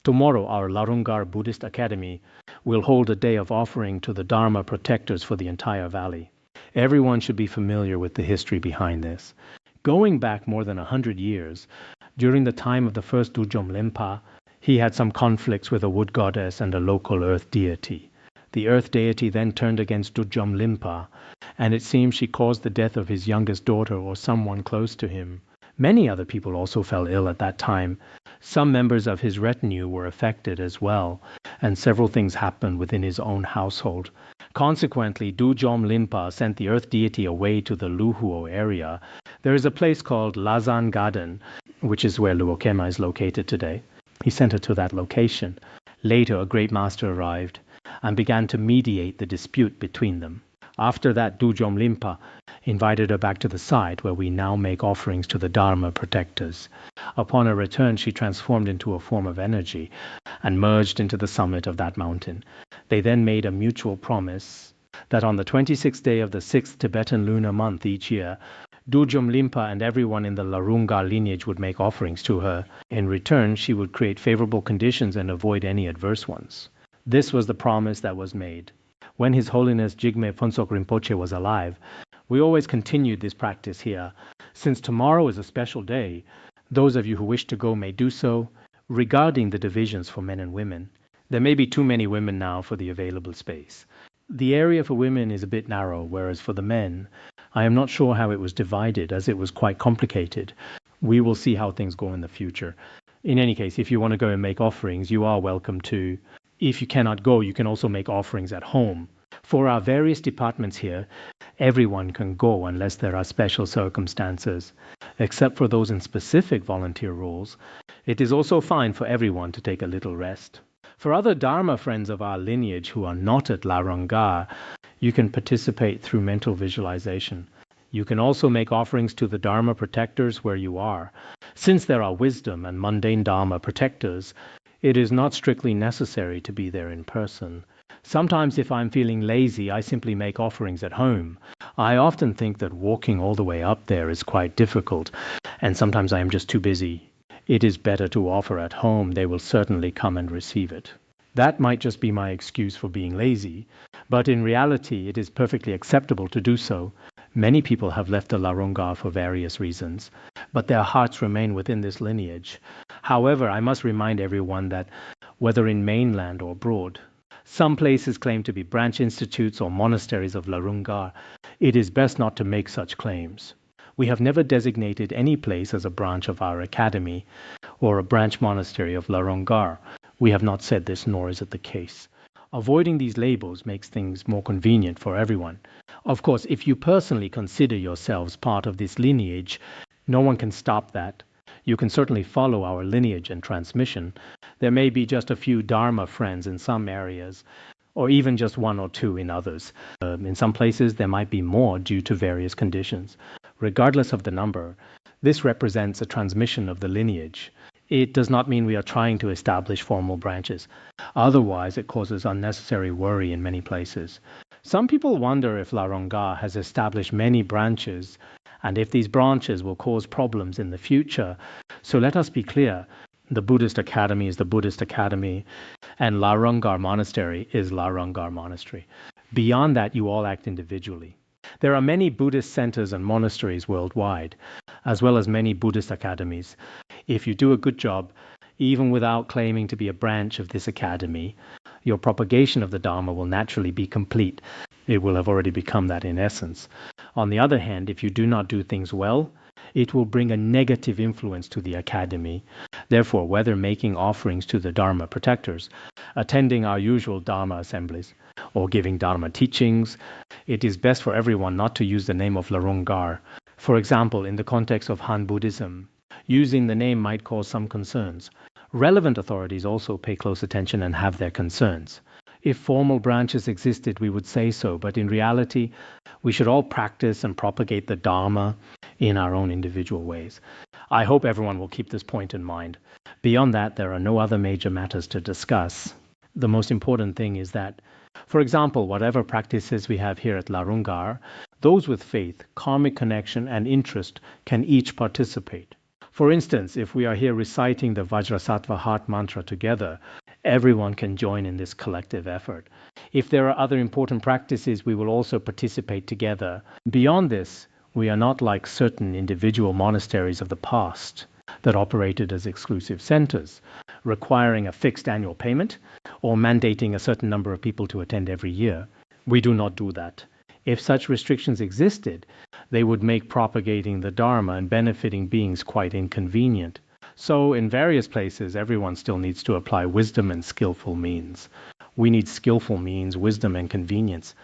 Tomorrow, our Larungar Buddhist Academy will hold a day of offering to the Dharma protectors for the entire valley. Everyone should be familiar with the history behind this. Going back more than 100 years, during the time of the first Dujom Lempa, he had some conflicts with a wood goddess and a local earth deity. The earth deity then turned against Dujom Lempa, and it seems she caused the death of his youngest daughter or someone close to him. Many other people also fell ill at that time. Some members of his retinue were affected as well, and several things happened within his own household. Consequently, Dujom Lempa sent the earth deity away to the Luhuo area. There is a place called Lazan Garden, which is where Luokema is located today. He sent her to that location. Later, a great master arrived and began to mediate the dispute between them. After that, Dujom Lempa invited her back to the site where we now make offerings to the Dharma protectors. Upon her return, she transformed into a form of energy and merged into the summit of that mountain. They then made a mutual promise that on the 26th day of the 6th Tibetan lunar month each year, Dujom Lempa and everyone in the Larungar lineage would make offerings to her. In return, she would create favorable conditions and avoid any adverse ones. This was the promise that was made. When His Holiness Jigme Phuntsok Rinpoche was alive, we always continued this practice here. Since tomorrow is a special day, those of you who wish to go may do so. Regarding the divisions for men and women, there may be too many women now for the available space. The area for women is a bit narrow, whereas for the men, I am not sure how it was divided, as it was quite complicated. We will see how things go in the future. In any case, if you want to go and make offerings, you are welcome to. If you cannot go, you can also make offerings at home. For our various departments here, everyone can go unless there are special circumstances. Except for those in specific volunteer roles, it is also fine for everyone to take a little rest. For other Dharma friends of our lineage who are not at Larungar, you can participate through mental visualization. You can also make offerings to the Dharma protectors where you are. Since there are wisdom and mundane Dharma protectors, it is not strictly necessary to be there in person. Sometimes if I'm feeling lazy, I simply make offerings at home. I often think that walking all the way up there is quite difficult, and sometimes I am just too busy. It is better to offer at home. They will certainly come and receive it. That might just be my excuse for being lazy, but in reality it is perfectly acceptable to do so. Many people have left the Larungar for various reasons, but their hearts remain within this lineage. However, I must remind everyone that whether in mainland or abroad, some places claim to be branch institutes or monasteries of Larungar. It is best not to make such claims. We have never designated any place as a branch of our academy or a branch monastery of Larungar. We have not said this, nor is it the case. Avoiding these labels makes things more convenient for everyone. Of course, if you personally consider yourselves part of this lineage, no one can stop that. You can certainly follow our lineage and transmission. There may be just a few Dharma friends in some areas, or even just one or two in others. In some places, there might be more due to various conditions. Regardless of the number, this represents a transmission of the lineage. It does not mean we are trying to establish formal branches. Otherwise, it causes unnecessary worry in many places. Some people wonder if Larungar has established many branches, and if these branches will cause problems in the future. So let us be clear. The Buddhist Academy is the Buddhist Academy, and Larungar Monastery is Larungar Monastery. Beyond that, you all act individually. There are many Buddhist centers and monasteries worldwide, as well as many Buddhist academies. If you do a good job, even without claiming to be a branch of this academy, your propagation of the Dharma will naturally be complete. It will have already become that in essence. On the other hand, if you do not do things well, it will bring a negative influence to the academy. Therefore, whether making offerings to the Dharma protectors, attending our usual Dharma assemblies, or giving Dharma teachings, it is best for everyone not to use the name of Larungar. For example, in the context of Han Buddhism, using the name might cause some concerns. Relevant authorities also pay close attention and have their concerns. If formal branches existed, we would say so, but in reality, we should all practice and propagate the Dharma in our own individual ways. I hope everyone will keep this point in mind. Beyond that, there are no other major matters to discuss. The most important thing is that, for example, whatever practices we have here at Larungar, those with faith, karmic connection, and interest can each participate. For instance, if we are here reciting the Vajrasattva heart mantra together, everyone can join in this collective effort. If there are other important practices, we will also participate together. Beyond this, we are not like certain individual monasteries of the past that operated as exclusive centers, requiring a fixed annual payment or mandating a certain number of people to attend every year. We do not do that. If such restrictions existed, they would make propagating the Dharma and benefiting beings quite inconvenient. So, in various places, everyone still needs to apply wisdom and skillful means. We need skillful means, wisdom, and convenience.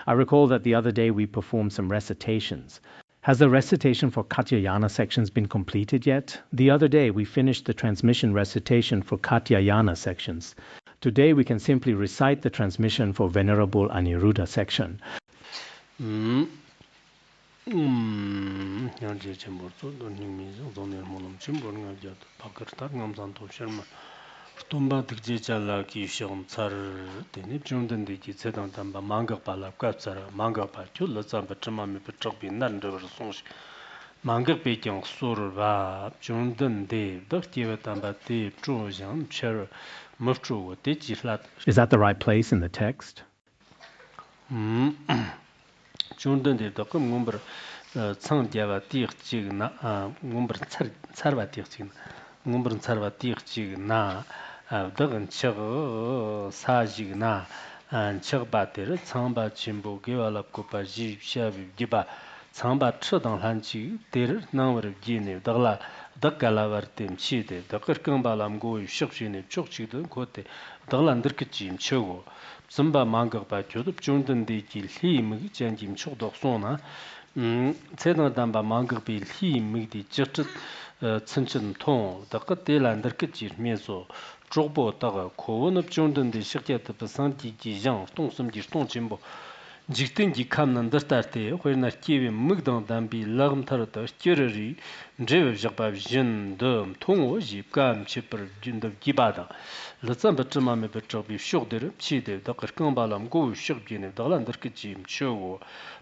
I recall that the other day we performed some recitations. Has the recitation for Katyayana sections been completed yet? The other day we finished the transmission recitation for Katyayana sections. Today we can simply recite the transmission for Venerable Aniruddha section. Tumba dikje chala ki shom tsar teni chungden de ki tsedang tamba manga pa la kwa tsara manga pa chu la tsamba chama me pe chok bi nan de song manga pe kyang sur ba chungden de dak tie tamba te chu jang cher mo chu te ji lat. Is that the right place in the text? Chungden de dak ngomber tsang dia ba ti chi na ngomber tsar ba ti chi ngomber tsar ba ti chi na dāgan chīg sājīg nā chīg bātir cāngbā chīmbō gīwā lāp kūpā jīb shābīb gīpā cāngbā chīdāng lān chīg tīr nāngwar gīnīb dāglā dāgā lāwar tīm chīdīb dāgir kāngbā lām gōyib shīg shīnīb chūg chīgdīn kōtī dāglā ndirkī chīm chīgō zimbā māngag bā chūdib chūndīn dī jī lī mīg jān jīm chūg dōg sōna cēdāng dāmbā māngag bī lī mīg dī jirchit cīnchīn tōng dāgā tēlā ndirkī chīr mīzō Chokbo taga kowo nab chungden de shikya taba santi ji yang tong sum ji tong chimbo jikten ji kam nan dartarte hoy na kiwe mugdang dambi lagam tarata kirari njewe jakba jin dum tongo ji kam chipar jin dum gibada latsam batma me betchog bi shog der chi de da qirkan balam go shig jine daglan darki jim chogo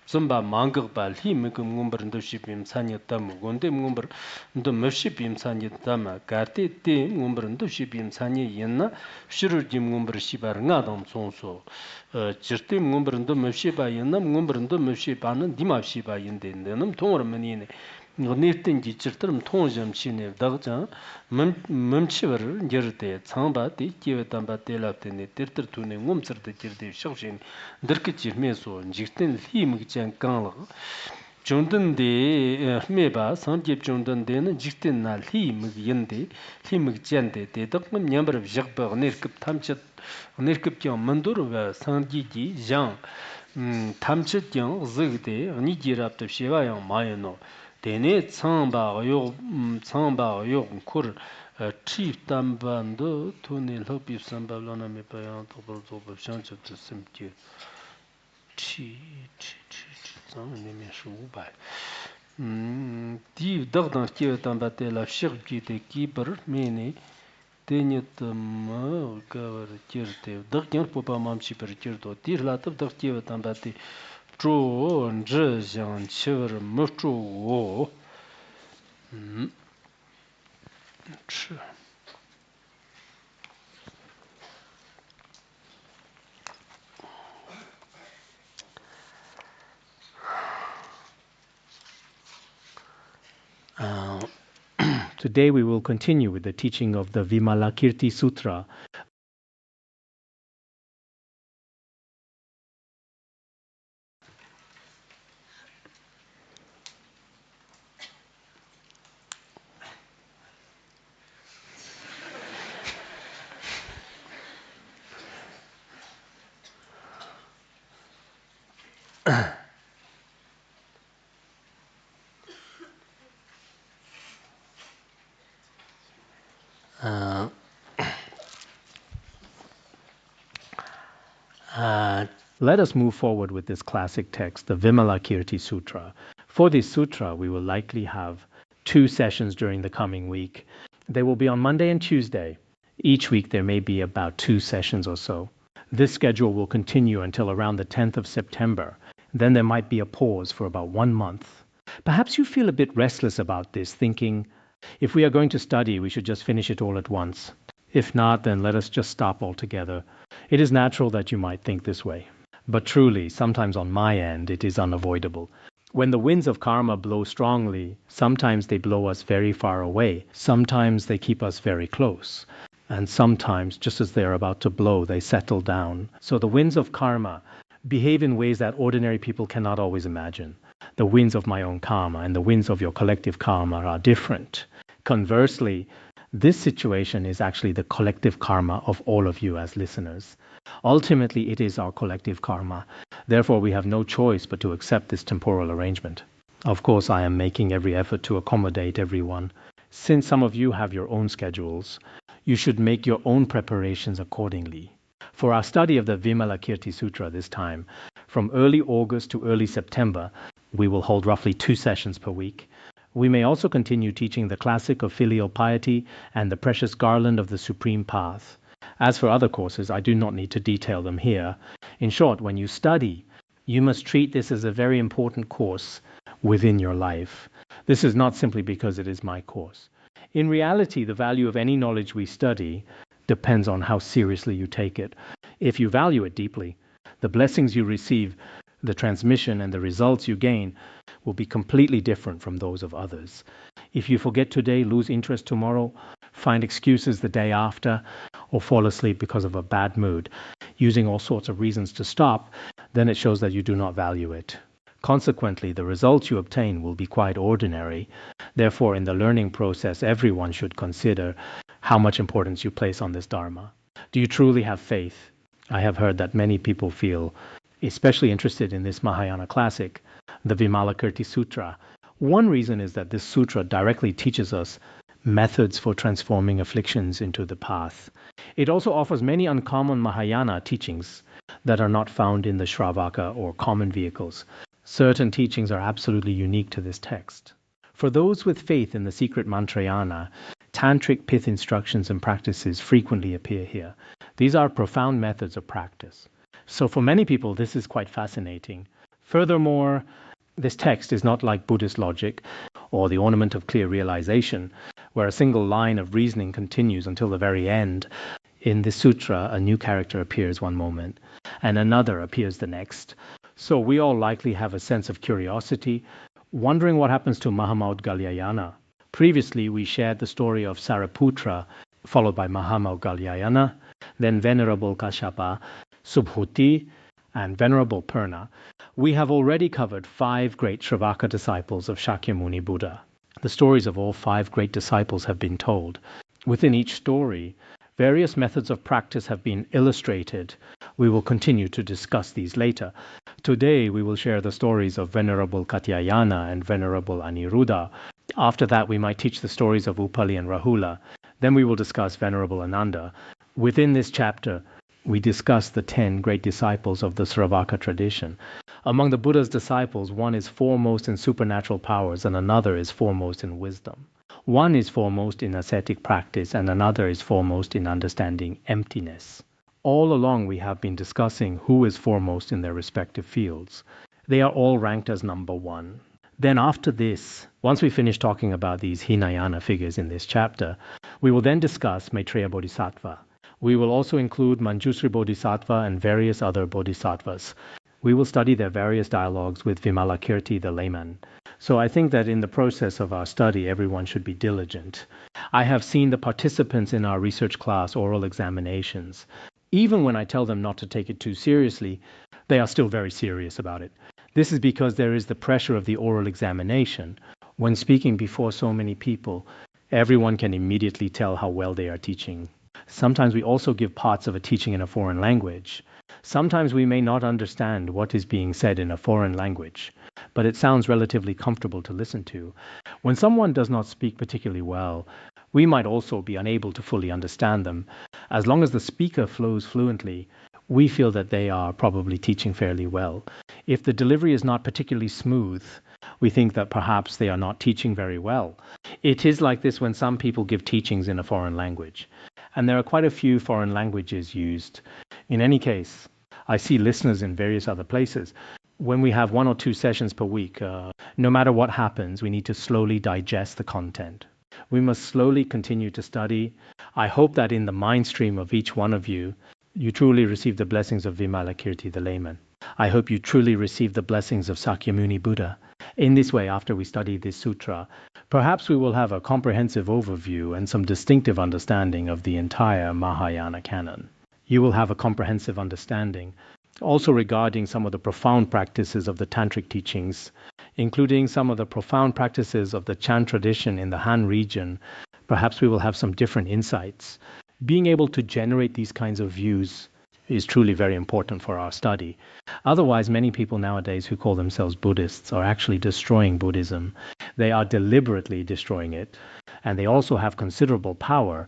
zamba mangag ba li mugum ngumbar ndo shipim sanya tam gonde ngumbar ndo mshipim sanya tam karte te ngumbar ndo shipim sanya yenna shirur jim ngumbar shibar nga dam sonso jirte ngumbar ndo mshiba yenna ngumbar ndo mshiba nan dima shiba yende nam tongor manine nirten ji jirtem tongjam chine dagja mamchibar girte changba te kiwetam ba telapte ne terter tune ngumtsar de jirde shagshin dirke jirme so jirten limig jan kangla Chungden de meba sanjib chungden de na jirten na limig yende limig jande de dakam nyambar jagba nerkip tamchat nerkip kyang mandur va sanji ji jang tamchat kyang zigde ni jirapta shewa yang mayano Dene tsangba yok kur chi tambando tuni lopi samba lona me payan tobal tobal shanchab to simki chi tsang ne me shu bai di dagdang kiwa tamba te la shig ki te kibar mene tenyat ma kawar kirte dagyan popa mamchi per kirto dir latab dag kiwa tamba te zhō zhē xiāng qīwar mē zhō wō chī Today we will continue with the teaching of the Vimalakirti Sutra. Let us move forward with this classic text, the Vimalakirti Sutra. For this sutra, we will likely have 2 sessions during the coming week. They will be on Monday and Tuesday. Each week there may be about 2 sessions or so. This schedule will continue until around the 10th of September. Then there might be a pause for about 1 month. Perhaps you feel a bit restless about this, thinking, If we are going to study, we should just finish it all at once. If not, then let us just stop altogether. It is natural that you might think this way. But truly, sometimes on my end, it is unavoidable. When the winds of karma blow strongly, sometimes they blow us very far away. Sometimes they keep us very close. And sometimes, just as they are about to blow, they settle down. So the winds of karma behave in ways that ordinary people cannot always imagine. The winds of my own karma and the winds of your collective karma are different. Conversely, this situation is actually the collective karma of all of you as listeners. Ultimately, it is our collective karma. Therefore, we have no choice but to accept this temporal arrangement. Of course, I am making every effort to accommodate everyone. Since some of you have your own schedules, you should make your own preparations accordingly. For our study of the Vimalakirti Sutra this time, from early August to early September, we will hold roughly 2 sessions per week. We may also continue teaching the classic of filial piety and the precious garland of the supreme path. As for other courses, I do not need to detail them here. In short, when you study, you must treat this as a very important course within your life. This is not simply because it is my course. In reality, the value of any knowledge we study depends on how seriously you take it. If you value it deeply, the blessings you receive, the transmission and the results you gain will be completely different from those of others. If you forget today, lose interest tomorrow, find excuses the day after, or fall asleep because of a bad mood, using all sorts of reasons to stop, then it shows that you do not value it. Consequently, the results you obtain will be quite ordinary. Therefore, in the learning process, everyone should consider how much importance you place on this Dharma. Do you truly have faith? I have heard that many people feel especially interested in this Mahayana classic, the Vimalakirti Sutra. One reason is that this sutra directly teaches us methods for transforming afflictions into the path. It also offers many uncommon Mahayana teachings that are not found in the Shravaka or common vehicles. Certain teachings are absolutely unique to this text. For those with faith in the secret mantrayana, tantric pith instructions and practices frequently appear here. These are profound methods of practice. So for many people, this is quite fascinating. Furthermore, this text is not like Buddhist logic or the ornament of clear realization, where a single line of reasoning continues until the very end. In this sutra, a new character appears one moment, and another appears the next. So we all likely have a sense of curiosity, wondering what happens to Mahamaugalyayana. Previously, we shared the story of Sariputra, followed by Mahamaugalyayana, then Venerable Kashyapa, Subhuti, and Venerable Purna. We have already covered 5 great Shravaka disciples of Shakyamuni Buddha. The stories of all 5 great disciples have been told. Within each story, various methods of practice have been illustrated. We will continue to discuss these later. Today, we will share the stories of Venerable Katyayana and Venerable Aniruddha. After that, we might teach the stories of Upali and Rahula. Then we will discuss Venerable Ananda. Within this chapter, we discuss the 10 great disciples of the Sravaka tradition. Among the Buddha's disciples, one is foremost in supernatural powers and another is foremost in wisdom. One is foremost in ascetic practice and another is foremost in understanding emptiness. All along we have been discussing who is foremost in their respective fields. They are all ranked as number 1. Then after this, once we finish talking about these Hinayana figures in this chapter, we will then discuss Maitreya Bodhisattva. We will also include Manjusri Bodhisattva and various other Bodhisattvas. We will study their various dialogues with Vimalakirti the layman. So I think that in the process of our study, everyone should be diligent. I have seen the participants in our research class oral examinations. Even when I tell them not to take it too seriously, they are still very serious about it. This is because there is the pressure of the oral examination. When speaking before so many people, everyone can immediately tell how well they are teaching. Sometimes we also give parts of a teaching in a foreign language. Sometimes we may not understand what is being said in a foreign language, but it sounds relatively comfortable to listen to. When someone does not speak particularly well, we might also be unable to fully understand them. As long as the speaker flows fluently, we feel that they are probably teaching fairly well. If the delivery is not particularly smooth, we think that perhaps they are not teaching very well. It is like this when some people give teachings in a foreign language. And there are quite a few foreign languages used. In any case, I see listeners in various other places. When we have 1 or 2 sessions per week, no matter what happens, we need to slowly digest the content. We must slowly continue to study. I hope that in the mind stream of each one of you, you truly receive the blessings of Vimalakirti the layman. I hope you truly receive the blessings of Sakyamuni Buddha. In this way, after we study this sutra, perhaps we will have a comprehensive overview and some distinctive understanding of the entire Mahayana canon. You will have a comprehensive understanding also regarding some of the profound practices of the tantric teachings, including some of the profound practices of the Chan tradition in the Han region. Perhaps we will have some different insights. Being able to generate these kinds of views is truly very important for our study. Otherwise, many people nowadays who call themselves Buddhists are actually destroying Buddhism. They are deliberately destroying it, and they also have considerable power.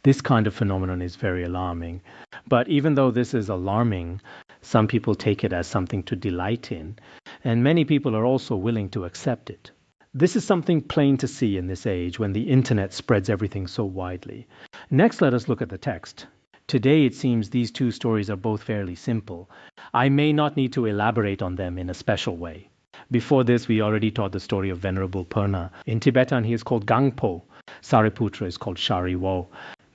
This kind of phenomenon is very alarming. But even though this is alarming, some people take it as something to delight in, and many people are also willing to accept it. This is something plain to see in this age when the internet spreads everything so widely. Next, let us look at the text. Today, it seems these two stories are both fairly simple. I may not need to elaborate on them in a special way. Before this, we already taught the story of Venerable Purna. In Tibetan, he is called Gangpo. Sariputra is called Shariwo.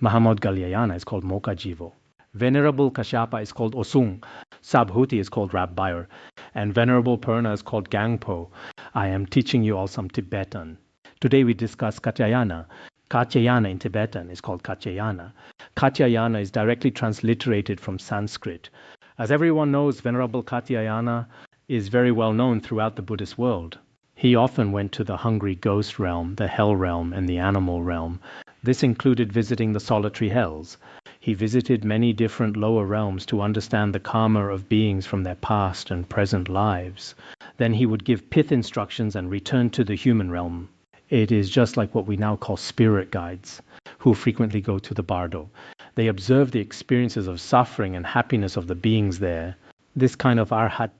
Mahamod Katyayana is called Mokajivo. Venerable Kashyapa is called Osung. Sabhuti is called Rabbair. And Venerable Purna is called Gangpo. I am teaching you all some Tibetan. Today we discuss Katyayana. Katyayana in Tibetan is called Katyayana. Katyayana is directly transliterated from Sanskrit. As everyone knows, Venerable Katyayana is very well known throughout the Buddhist world. He often went to the hungry ghost realm, the hell realm, and the animal realm. This included visiting the solitary hells. He visited many different lower realms to understand the karma of beings from their past and present lives. Then he would give pith instructions and return to the human realm. It is just like what we now call spirit guides, who frequently go to the bardo. They observe the experiences of suffering and happiness of the beings there. This kind of arhat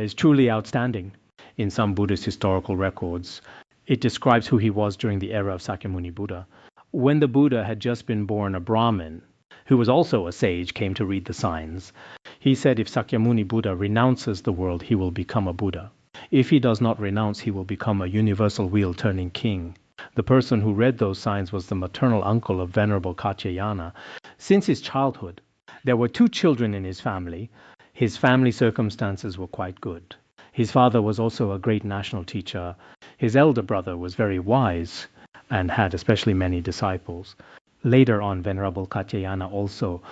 is truly outstanding. In some Buddhist historical records, it describes who he was during the era of Sakyamuni Buddha. When the Buddha had just been born, a Brahmin, who was also a sage, came to read the signs. He said if Sakyamuni Buddha renounces the world, he will become a Buddha. If he does not renounce, he will become a universal wheel-turning king. The person who read those signs was the maternal uncle of Venerable Katyayana. Since his childhood, there were 2 children in his family. His family circumstances were quite good. His father was also a great national teacher. His elder brother was very wise and had especially many disciples. Later on, Venerable Katyayana also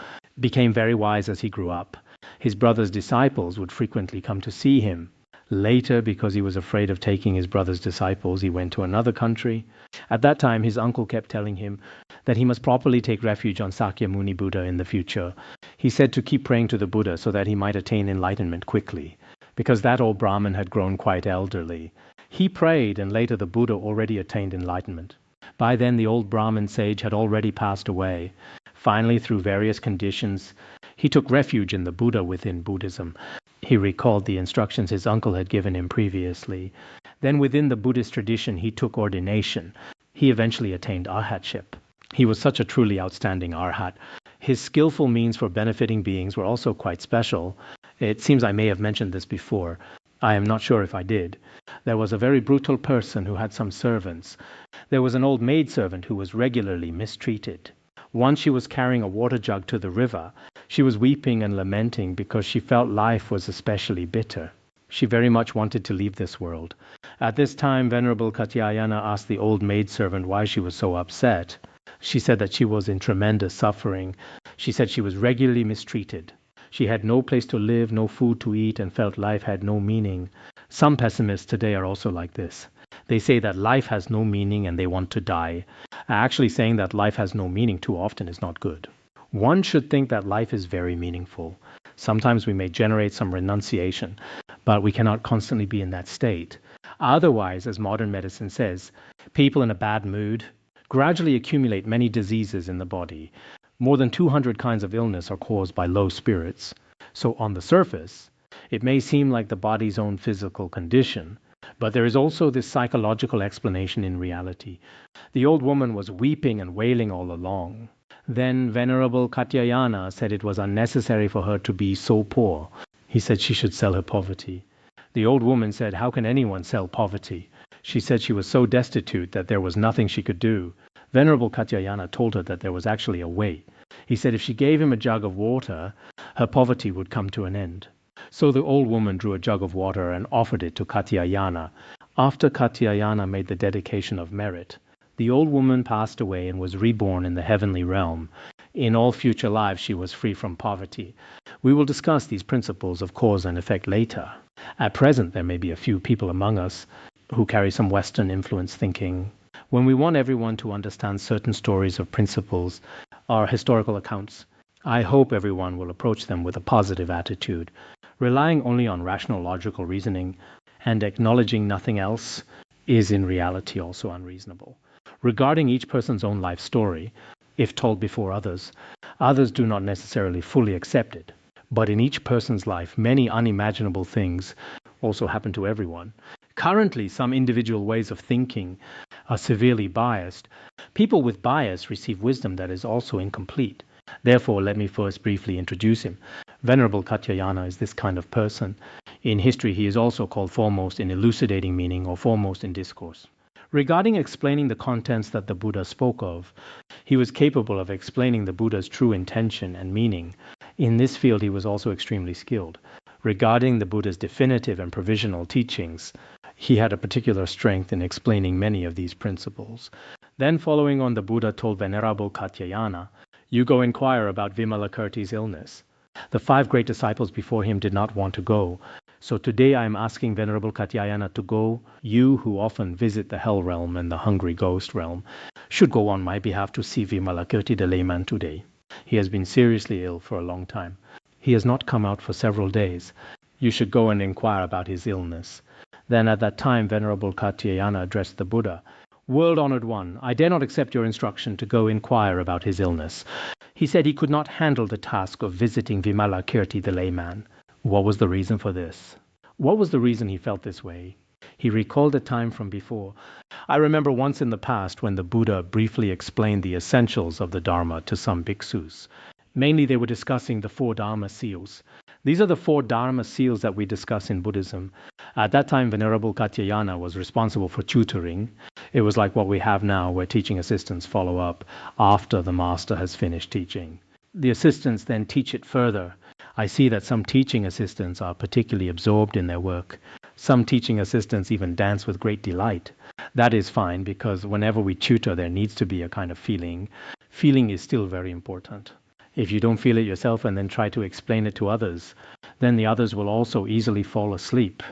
became very wise as he grew up. His brother's disciples would frequently come to see him. Later, because he was afraid of taking his brother's disciples, he went to another country. At that time, his uncle kept telling him that he must properly take refuge on Sakyamuni Buddha in the future. He said to keep praying to the Buddha so that he might attain enlightenment quickly, because that old Brahmin had grown quite elderly. He prayed, and later the Buddha already attained enlightenment. By then, the old Brahmin sage had already passed away. Finally, through various conditions, he took refuge in the Buddha within Buddhism. He recalled the instructions his uncle had given him previously. Then within the Buddhist tradition, he took ordination. He eventually attained arhatship. He was such a truly outstanding arhat. His skillful means for benefiting beings were also quite special. It seems I may have mentioned this before. I am not sure if I did. There was a very brutal person who had some servants. There was an old maidservant who was regularly mistreated. Once she was carrying a water jug to the river. She was weeping and lamenting because she felt life was especially bitter. She very much wanted to leave this world. At this time, Venerable Katyayana asked the old maidservant why she was so upset. She said that she was in tremendous suffering. She said she was regularly mistreated. She had no place to live, no food to eat, and felt life had no meaning. Some pessimists today are also like this. They say that life has no meaning and they want to die. Actually, saying that life has no meaning too often is not good. One should think that life is very meaningful. Sometimes we may generate some renunciation, but we cannot constantly be in that state. Otherwise, as modern medicine says, people in a bad mood gradually accumulate many diseases in the body. More than 200 kinds of illness are caused by low spirits. So on the surface, it may seem like the body's own physical condition, but there is also this psychological explanation in reality. The old woman was weeping and wailing all along. Then Venerable Katyayana said it was unnecessary for her to be so poor. He said she should sell her poverty. The old woman said, "How can anyone sell poverty?" She said she was so destitute that there was nothing she could do. Venerable Katyayana told her that there was actually a way. He said if she gave him a jug of water, her poverty would come to an end. So the old woman drew a jug of water and offered it to Katyayana. After Katyayana made the dedication of merit, the old woman passed away and was reborn in the heavenly realm. In all future lives she was free from poverty. We will discuss these principles of cause and effect later. At present there may be a few people among us who carry some Western influence thinking. When we want everyone to understand certain stories of principles or historical accounts, I hope everyone will approach them with a positive attitude. Relying only on rational logical reasoning and acknowledging nothing else is in reality also unreasonable. Regarding each person's own life story, if told before others, others do not necessarily fully accept it. But in each person's life, many unimaginable things also happen to everyone. Currently, some individual ways of thinking are severely biased. People with bias receive wisdom that is also incomplete. Therefore, let me first briefly introduce him. Venerable Katyayana is this kind of person. In history, he is also called foremost in elucidating meaning or foremost in discourse. Regarding explaining the contents that the Buddha spoke of, he was capable of explaining the Buddha's true intention and meaning. In this field, he was also extremely skilled. Regarding the Buddha's definitive and provisional teachings, he had a particular strength in explaining many of these principles. Then, following on, the Buddha told Venerable Katyayana, "You go inquire about Vimalakirti's illness." The 5 great disciples before him did not want to go. So today I am asking Venerable Katyayana to go. You who often visit the hell realm and the hungry ghost realm should go on my behalf to see Vimalakirti the layman today. He has been seriously ill for a long time. He has not come out for several days. You should go and inquire about his illness. Then at that time Venerable Katyayana addressed the Buddha. "World-honored one, I dare not accept your instruction to go inquire about his illness." He said he could not handle the task of visiting Vimalakirti the layman. What was the reason for this? What was the reason he felt this way? He recalled a time from before. I remember once in the past when the Buddha briefly explained the essentials of the Dharma to some bhiksus. Mainly they were discussing the 4 Dharma seals. These are the 4 Dharma seals that we discuss in Buddhism. At that time, Venerable Katyayana was responsible for tutoring. It was like what we have now, where teaching assistants follow up after the master has finished teaching. The assistants then teach it further. I see that some teaching assistants are particularly absorbed in their work. Some teaching assistants even dance with great delight. That is fine, because whenever we tutor, there needs to be a kind of feeling. Feeling is still very important. If you don't feel it yourself and then try to explain it to others, then the others will also easily fall asleep.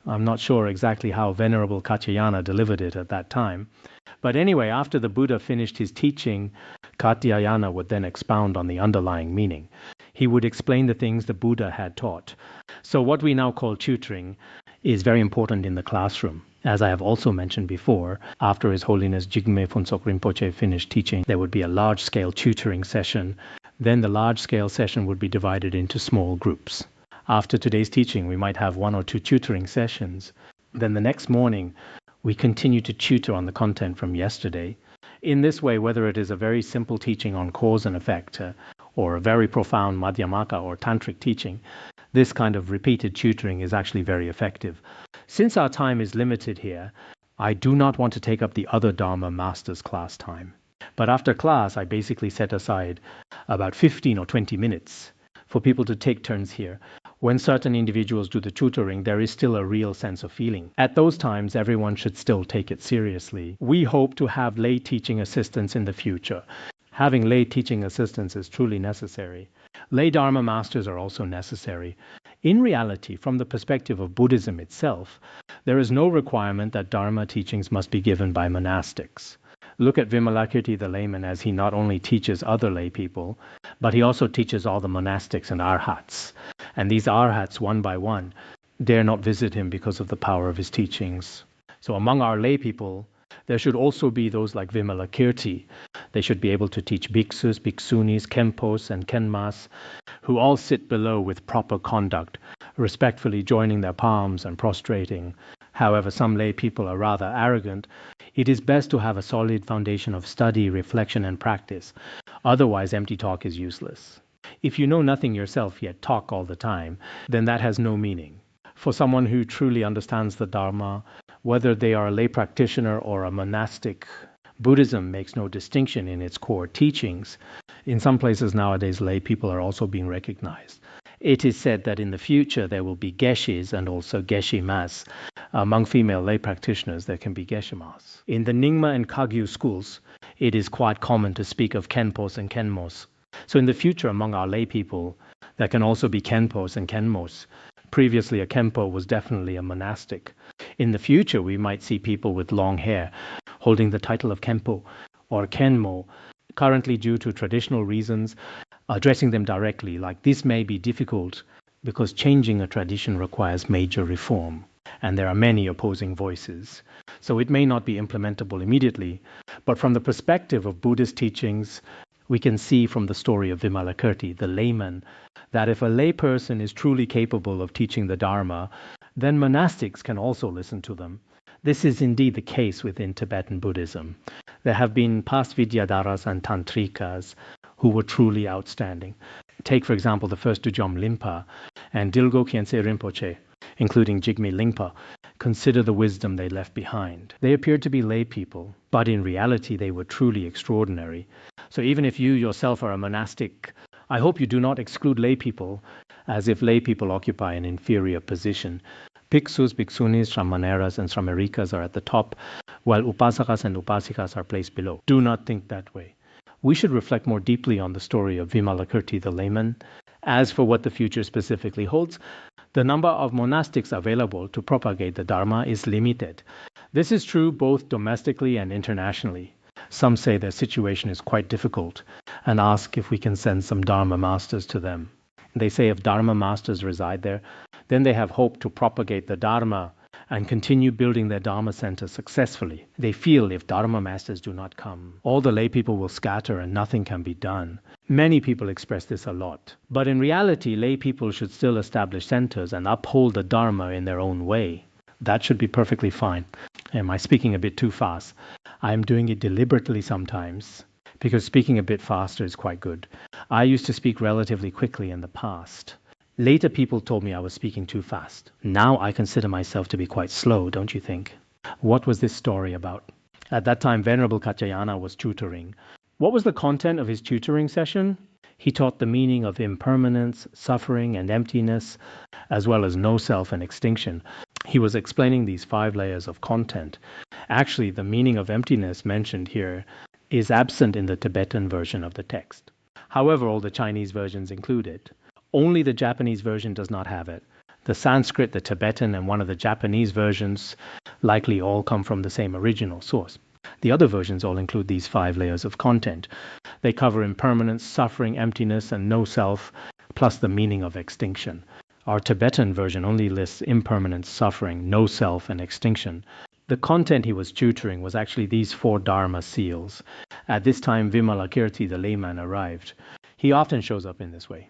I'm not sure exactly how Venerable Katyayana delivered it at that time. But anyway, after the Buddha finished his teaching, Katyayana would then expound on the underlying meaning. He would explain the things the Buddha had taught. So what we now call tutoring is very important in the classroom. As I have also mentioned before, after His Holiness Jigme Phuntsok Rinpoche finished teaching, there would be a large-scale tutoring session. Then the large-scale session would be divided into small groups. After today's teaching, we might have 1 or 2 tutoring sessions. Then the next morning, we continue to tutor on the content from yesterday. In this way, whether it is a very simple teaching on cause and effect, or a very profound Madhyamaka or Tantric teaching, this kind of repeated tutoring is actually very effective. Since our time is limited here, I do not want to take up the other Dharma Masters class time. But after class, I basically set aside about 15 or 20 minutes for people to take turns here. When certain individuals do the tutoring, there is still a real sense of feeling. At those times, everyone should still take it seriously. We hope to have lay teaching assistants in the future. Having lay teaching assistants is truly necessary. Lay Dharma masters are also necessary. In reality, from the perspective of Buddhism itself, there is no requirement that Dharma teachings must be given by monastics. Look at Vimalakirti the layman, as he not only teaches other lay people, but he also teaches all the monastics and arhats. And these arhats, one by one, dare not visit him because of the power of his teachings. So among our lay people, there should also be those like Vimalakirti. They should be able to teach bhiksus, bhiksunis, khenpos, and khenmas, who all sit below with proper conduct, respectfully joining their palms and prostrating. However, some lay people are rather arrogant. It is best to have a solid foundation of study, reflection, and practice. Otherwise, empty talk is useless. If you know nothing yourself yet talk all the time, then that has no meaning. For someone who truly understands the Dharma, whether they are a lay practitioner or a monastic Buddhism makes no distinction in its core teachings. In some places nowadays, lay people are also being recognized. It is said that in the future there will be geshis and also geshimas. Among female lay practitioners, there can be geshimas. In the Nyingma and Kagyu schools, it is quite common to speak of Khenpos and Khenmos. So in the future, among our lay people, there can also be Khenpos and Khenmos. Previously, a Khenpo was definitely a monastic. In the future, we might see people with long hair holding the title of Khenpo or Khenmo. Currently, due to traditional reasons, addressing them directly like this may be difficult because changing a tradition requires major reform, and there are many opposing voices. So it may not be implementable immediately, but from the perspective of Buddhist teachings, we can see from the story of Vimalakirti, the layman, that if a layperson is truly capable of teaching the Dharma, then monastics can also listen to them. This is indeed the case within Tibetan Buddhism. There have been past Vidyadharas and Tantrikas who were truly outstanding. Take, for example, the first Dujom Limpa and Dilgo Khyentse Rinpoche, including Jigme Lingpa. Consider the wisdom they left behind. They appeared to be lay people, but in reality they were truly extraordinary. So even if you yourself are a monastic, I hope you do not exclude lay people as if lay people occupy an inferior position. Bhiksus, bhiksunis, sramaneras, and sramerikas are at the top, while upasakas and upasikas are placed below. Do not think that way. We should reflect more deeply on the story of Vimalakirti the layman. As for what the future specifically holds, the number of monastics available to propagate the Dharma is limited. This is true both domestically and internationally. Some say their situation is quite difficult and ask if we can send some Dharma masters to them. They say if Dharma masters reside there, then they have hope to propagate the Dharma and continue building their Dharma center successfully. They feel if Dharma masters do not come, all the lay people will scatter and nothing can be done. Many people express this a lot. But in reality, lay people should still establish centers and uphold the Dharma in their own way. That should be perfectly fine. Am I speaking a bit too fast? I'm doing it deliberately sometimes, because speaking a bit faster is quite good. I used to speak relatively quickly in the past. Later people told me I was speaking too fast. Now I consider myself to be quite slow, don't you think? What was this story about? At that time, Venerable Katyayana was tutoring. What was the content of his tutoring session? He taught the meaning of impermanence, suffering, and emptiness, as well as no self and extinction. He was explaining these 5 layers of content. Actually, the meaning of emptiness mentioned here is absent in the Tibetan version of the text. However, all the Chinese versions include it. Only the Japanese version does not have it. The Sanskrit, the Tibetan, and one of the Japanese versions likely all come from the same original source. The other versions all include these 5 layers of content. They cover impermanence, suffering, emptiness, and no self, plus the meaning of extinction. Our Tibetan version only lists impermanence, suffering, no self, and extinction. The content he was tutoring was actually these 4 Dharma seals. At this time, Vimalakirti, the layman, arrived. He often shows up in this way.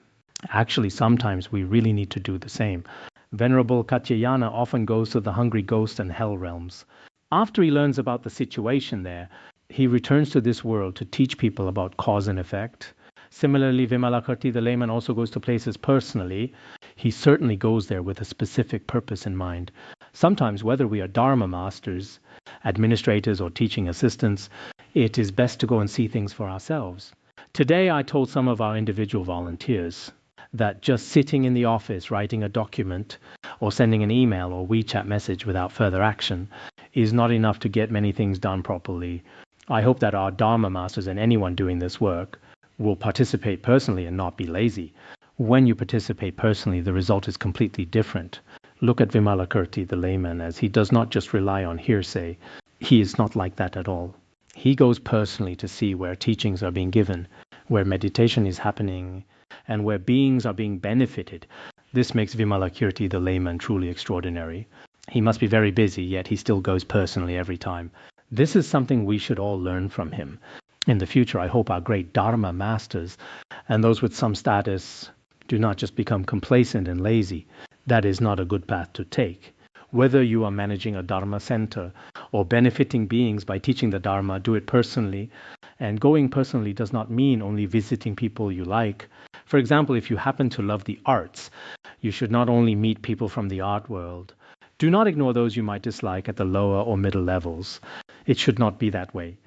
Actually, sometimes we really need to do the same. Venerable Katyayana often goes to the hungry ghost and hell realms. After he learns about the situation there, he returns to this world to teach people about cause and effect. Similarly, Vimalakirti, the layman, also goes to places personally. He certainly goes there with a specific purpose in mind. Sometimes, whether we are Dharma masters, administrators, or teaching assistants, it is best to go and see things for ourselves. Today, I told some of our individual volunteers that just sitting in the office writing a document or sending an email or WeChat message without further action is not enough to get many things done properly. I hope that our Dharma masters and anyone doing this work will participate personally and not be lazy. When you participate personally, the result is completely different. Look at Vimalakirti, the layman, as he does not just rely on hearsay. He is not like that at all. He goes personally to see where teachings are being given, where meditation is happening, and where beings are being benefited. This makes Vimalakirti, the layman, truly extraordinary. He must be very busy, yet he still goes personally every time. This is something we should all learn from him. In the future, I hope our great Dharma masters and those with some status do not just become complacent and lazy. That is not a good path to take. Whether you are managing a Dharma center or benefiting beings by teaching the Dharma, do it personally. And going personally does not mean only visiting people you like. For example, if you happen to love the arts, you should not only meet people from the art world. Do not ignore those you might dislike at the lower or middle levels. It should not be that way.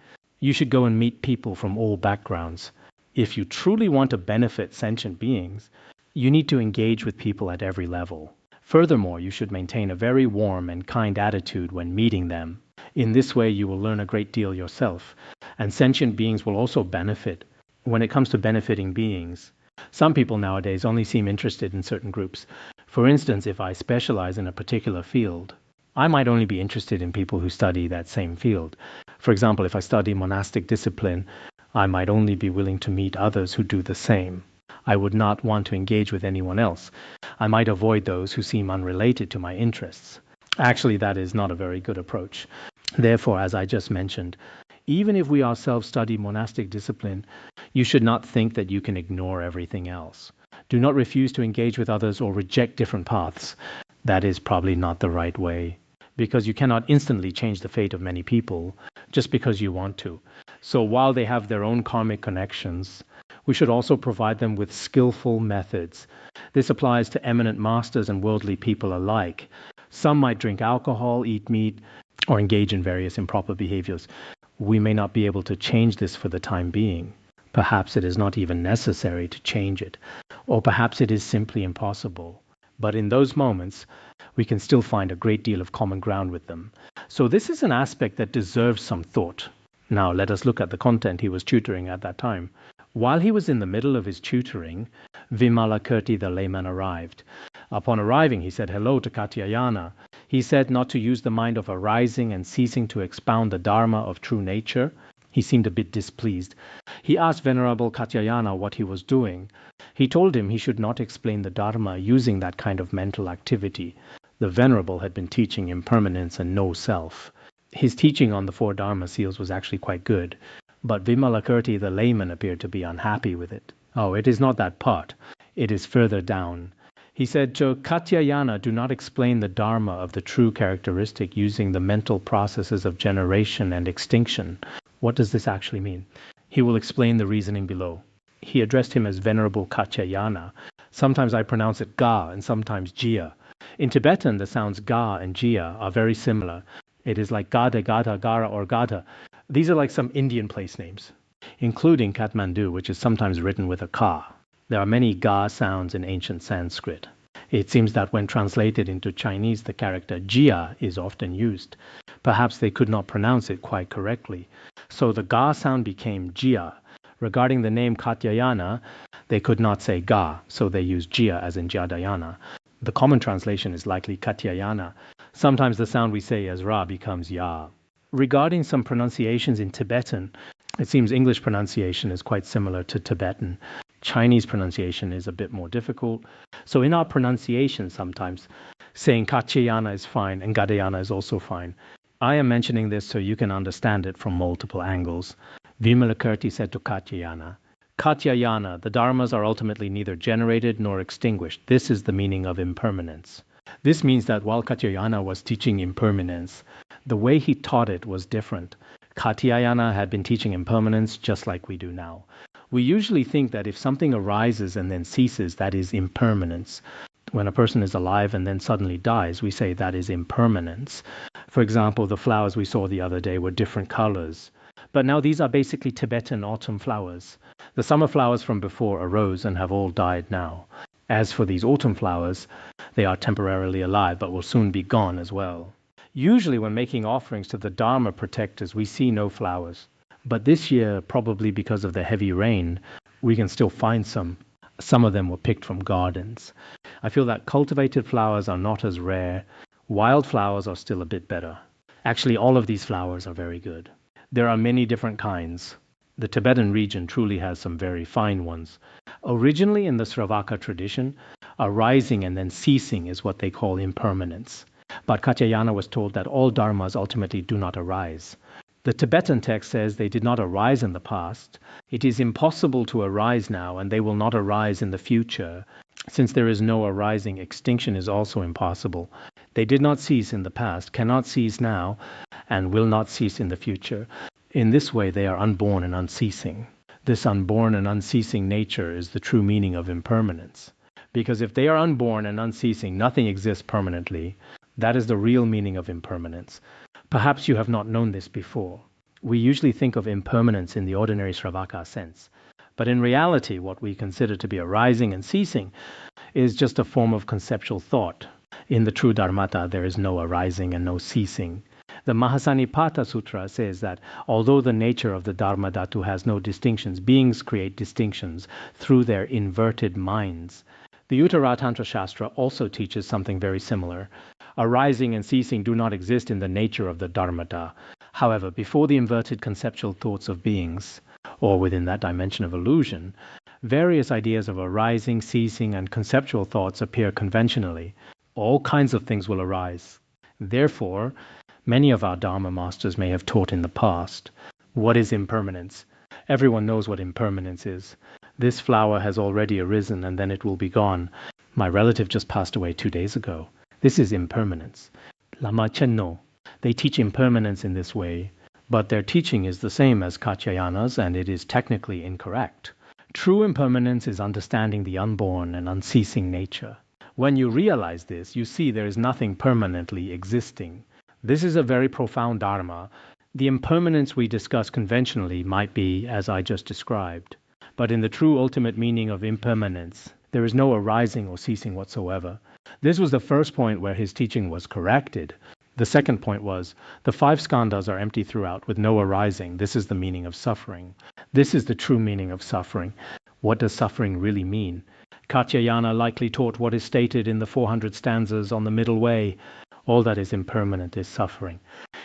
You should go and meet people from all backgrounds. If you truly want to benefit sentient beings, you need to engage with people at every level. Furthermore, you should maintain a very warm and kind attitude when meeting them. In this way, you will learn a great deal yourself, and sentient beings will also benefit. When it comes to benefiting beings, some people nowadays only seem interested in certain groups. For instance, if I specialize in a particular field, I might only be interested in people who study that same field. For example, if I study monastic discipline, I might only be willing to meet others who do the same. I would not want to engage with anyone else. I might avoid those who seem unrelated to my interests. Actually, that is not a very good approach. Therefore, as I just mentioned, even if we ourselves study monastic discipline, you should not think that you can ignore everything else. Do not refuse to engage with others or reject different paths. That is probably not the right way, because you cannot instantly change the fate of many people just because you want to. So while they have their own karmic connections, we should also provide them with skillful methods. This applies to eminent masters and worldly people alike. Some might drink alcohol, eat meat, or engage in various improper behaviors. We may not be able to change this for the time being. Perhaps it is not even necessary to change it, or perhaps it is simply impossible. But in those moments, we can still find a great deal of common ground with them. So this is an aspect that deserves some thought. Now let us look at the content he was tutoring at that time. While he was in the middle of his tutoring, Vimalakirti the layman arrived. Upon arriving, he said hello to Katyayana. He said not to use the mind of arising and ceasing to expound the Dharma of true nature. He seemed a bit displeased. He asked Venerable Katyayana what he was doing. He told him he should not explain the Dharma using that kind of mental activity. The Venerable had been teaching impermanence and no self. His teaching on the 4 Dharma seals was actually quite good, but Vimalakirti the layman appeared to be unhappy with it. Oh, it is not that part. It is further down. He said, to Katyayana, do not explain the Dharma of the true characteristic using the mental processes of generation and extinction. What does this actually mean? He will explain the reasoning below. He addressed him as Venerable Katyayana. Sometimes I pronounce it Ga and sometimes Jia. In Tibetan, the sounds Ga and Jia are very similar. It is like Gada, Gada, Gara, or Gada. These are like some Indian place names, including Kathmandu, which is sometimes written with a Ka. There are many Ga sounds in ancient Sanskrit. It seems that when translated into Chinese, the character Jia is often used. Perhaps they could not pronounce it quite correctly. So the Ga sound became Jia. Regarding the name Katyayana, they could not say Ga, so they used Jia as in Jadayana. The common translation is likely Katyayana. Sometimes the sound we say as Ra becomes Ya. Regarding some pronunciations in Tibetan, it seems English pronunciation is quite similar to Tibetan. Chinese pronunciation is a bit more difficult. So in our pronunciation sometimes, saying Katyayana is fine and Gadayana is also fine. I am mentioning this so you can understand it from multiple angles. Vimalakirti said to Katyayana, Katyayana, the dharmas are ultimately neither generated nor extinguished. This is the meaning of impermanence. This means that while Katyayana was teaching impermanence, the way he taught it was different. Katyayana had been teaching impermanence just like we do now. We usually think that if something arises and then ceases, that is impermanence. When a person is alive and then suddenly dies, we say that is impermanence. For example, the flowers we saw the other day were different colors. But now these are basically Tibetan autumn flowers. The summer flowers from before arose and have all died now. As for these autumn flowers, they are temporarily alive but will soon be gone as well. Usually when making offerings to the Dharma protectors, we see no flowers. But this year, probably because of the heavy rain, we can still find some. Some of them were picked from gardens. I feel that cultivated flowers are not as rare. Wild flowers are still a bit better. Actually, all of these flowers are very good. There are many different kinds. The Tibetan region truly has some very fine ones. Originally in the Sravaka tradition, arising and then ceasing is what they call impermanence. But Katyayana was told that all dharmas ultimately do not arise. The Tibetan text says they did not arise in the past. It is impossible to arise now, and they will not arise in the future. Since there is no arising, extinction is also impossible. They did not cease in the past, cannot cease now, and will not cease in the future. In this way, they are unborn and unceasing. This unborn and unceasing nature is the true meaning of impermanence. Because if they are unborn and unceasing, nothing exists permanently. That is the real meaning of impermanence. Perhaps you have not known this before. We usually think of impermanence in the ordinary Sravaka sense. But in reality, what we consider to be arising and ceasing is just a form of conceptual thought. In the true Dharmata, there is no arising and no ceasing. The Mahasanipata Sutra says that although the nature of the Dharma Dhatu has no distinctions, beings create distinctions through their inverted minds. The Uttara Tantra Shastra also teaches something very similar. Arising and ceasing do not exist in the nature of the Dharmata. However, before the inverted conceptual thoughts of beings, or within that dimension of illusion, various ideas of arising, ceasing, and conceptual thoughts appear conventionally. All kinds of things will arise. Therefore, many of our Dharma masters may have taught in the past. What is impermanence? Everyone knows what impermanence is. This flower has already arisen and then it will be gone. My relative just passed away 2 days ago. This is impermanence. Lama Chenno. They teach impermanence in this way, but their teaching is the same as Katyayana's and it is technically incorrect. True impermanence is understanding the unborn and unceasing nature. When you realize this, you see there is nothing permanently existing. This is a very profound Dharma. The impermanence we discuss conventionally might be as I just described. But in the true ultimate meaning of impermanence, there is no arising or ceasing whatsoever. This was the first point where his teaching was corrected. The second point was, the 5 skandhas are empty throughout with no arising. This is the meaning of suffering. This is the true meaning of suffering. What does suffering really mean? Katyayana likely taught what is stated in the 400 stanzas on the middle way. All that is impermanent is suffering.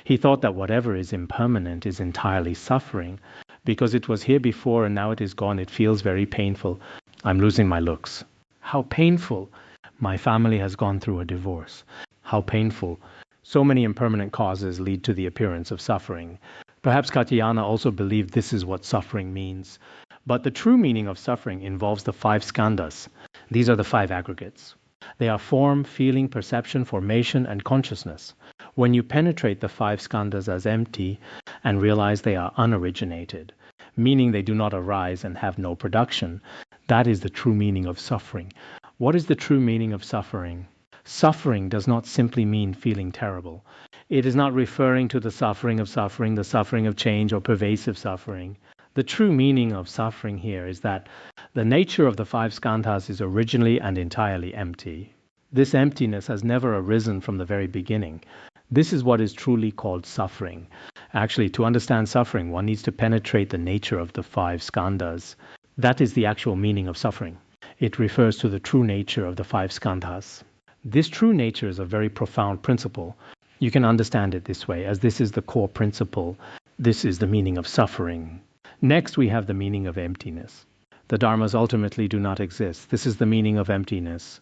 He thought that whatever is impermanent is entirely suffering. Because it was here before and now it is gone, it feels very painful. I'm losing my looks. How painful! My family has gone through a divorce. How painful! So many impermanent causes lead to the appearance of suffering. Perhaps Katyayana also believed this is what suffering means. But the true meaning of suffering involves the 5 skandhas. These are the 5 aggregates. They are form, feeling, perception, formation, and consciousness. When you penetrate the 5 skandhas as empty and realize they are unoriginated, meaning they do not arise and have no production, that is the true meaning of suffering. What is the true meaning of suffering? Suffering does not simply mean feeling terrible. It is not referring to the suffering of change, or pervasive suffering. The true meaning of suffering here is that the nature of the 5 skandhas is originally and entirely empty. This emptiness has never arisen from the very beginning. This is what is truly called suffering. Actually, to understand suffering, one needs to penetrate the nature of the 5 skandhas. That is the actual meaning of suffering. It refers to the true nature of the 5 skandhas. This true nature is a very profound principle. You can understand it this way, as this is the core principle. This is the meaning of suffering. Next, we have the meaning of emptiness. The dharmas ultimately do not exist. This is the meaning of emptiness.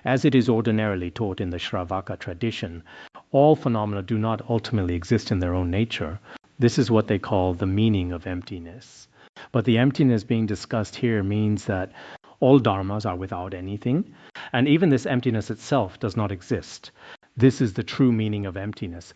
As it is ordinarily taught in the Shravaka tradition, all phenomena do not ultimately exist in their own nature. This is what they call the meaning of emptiness. But the emptiness being discussed here means that all dharmas are without anything, and even this emptiness itself does not exist. This is the true meaning of emptiness.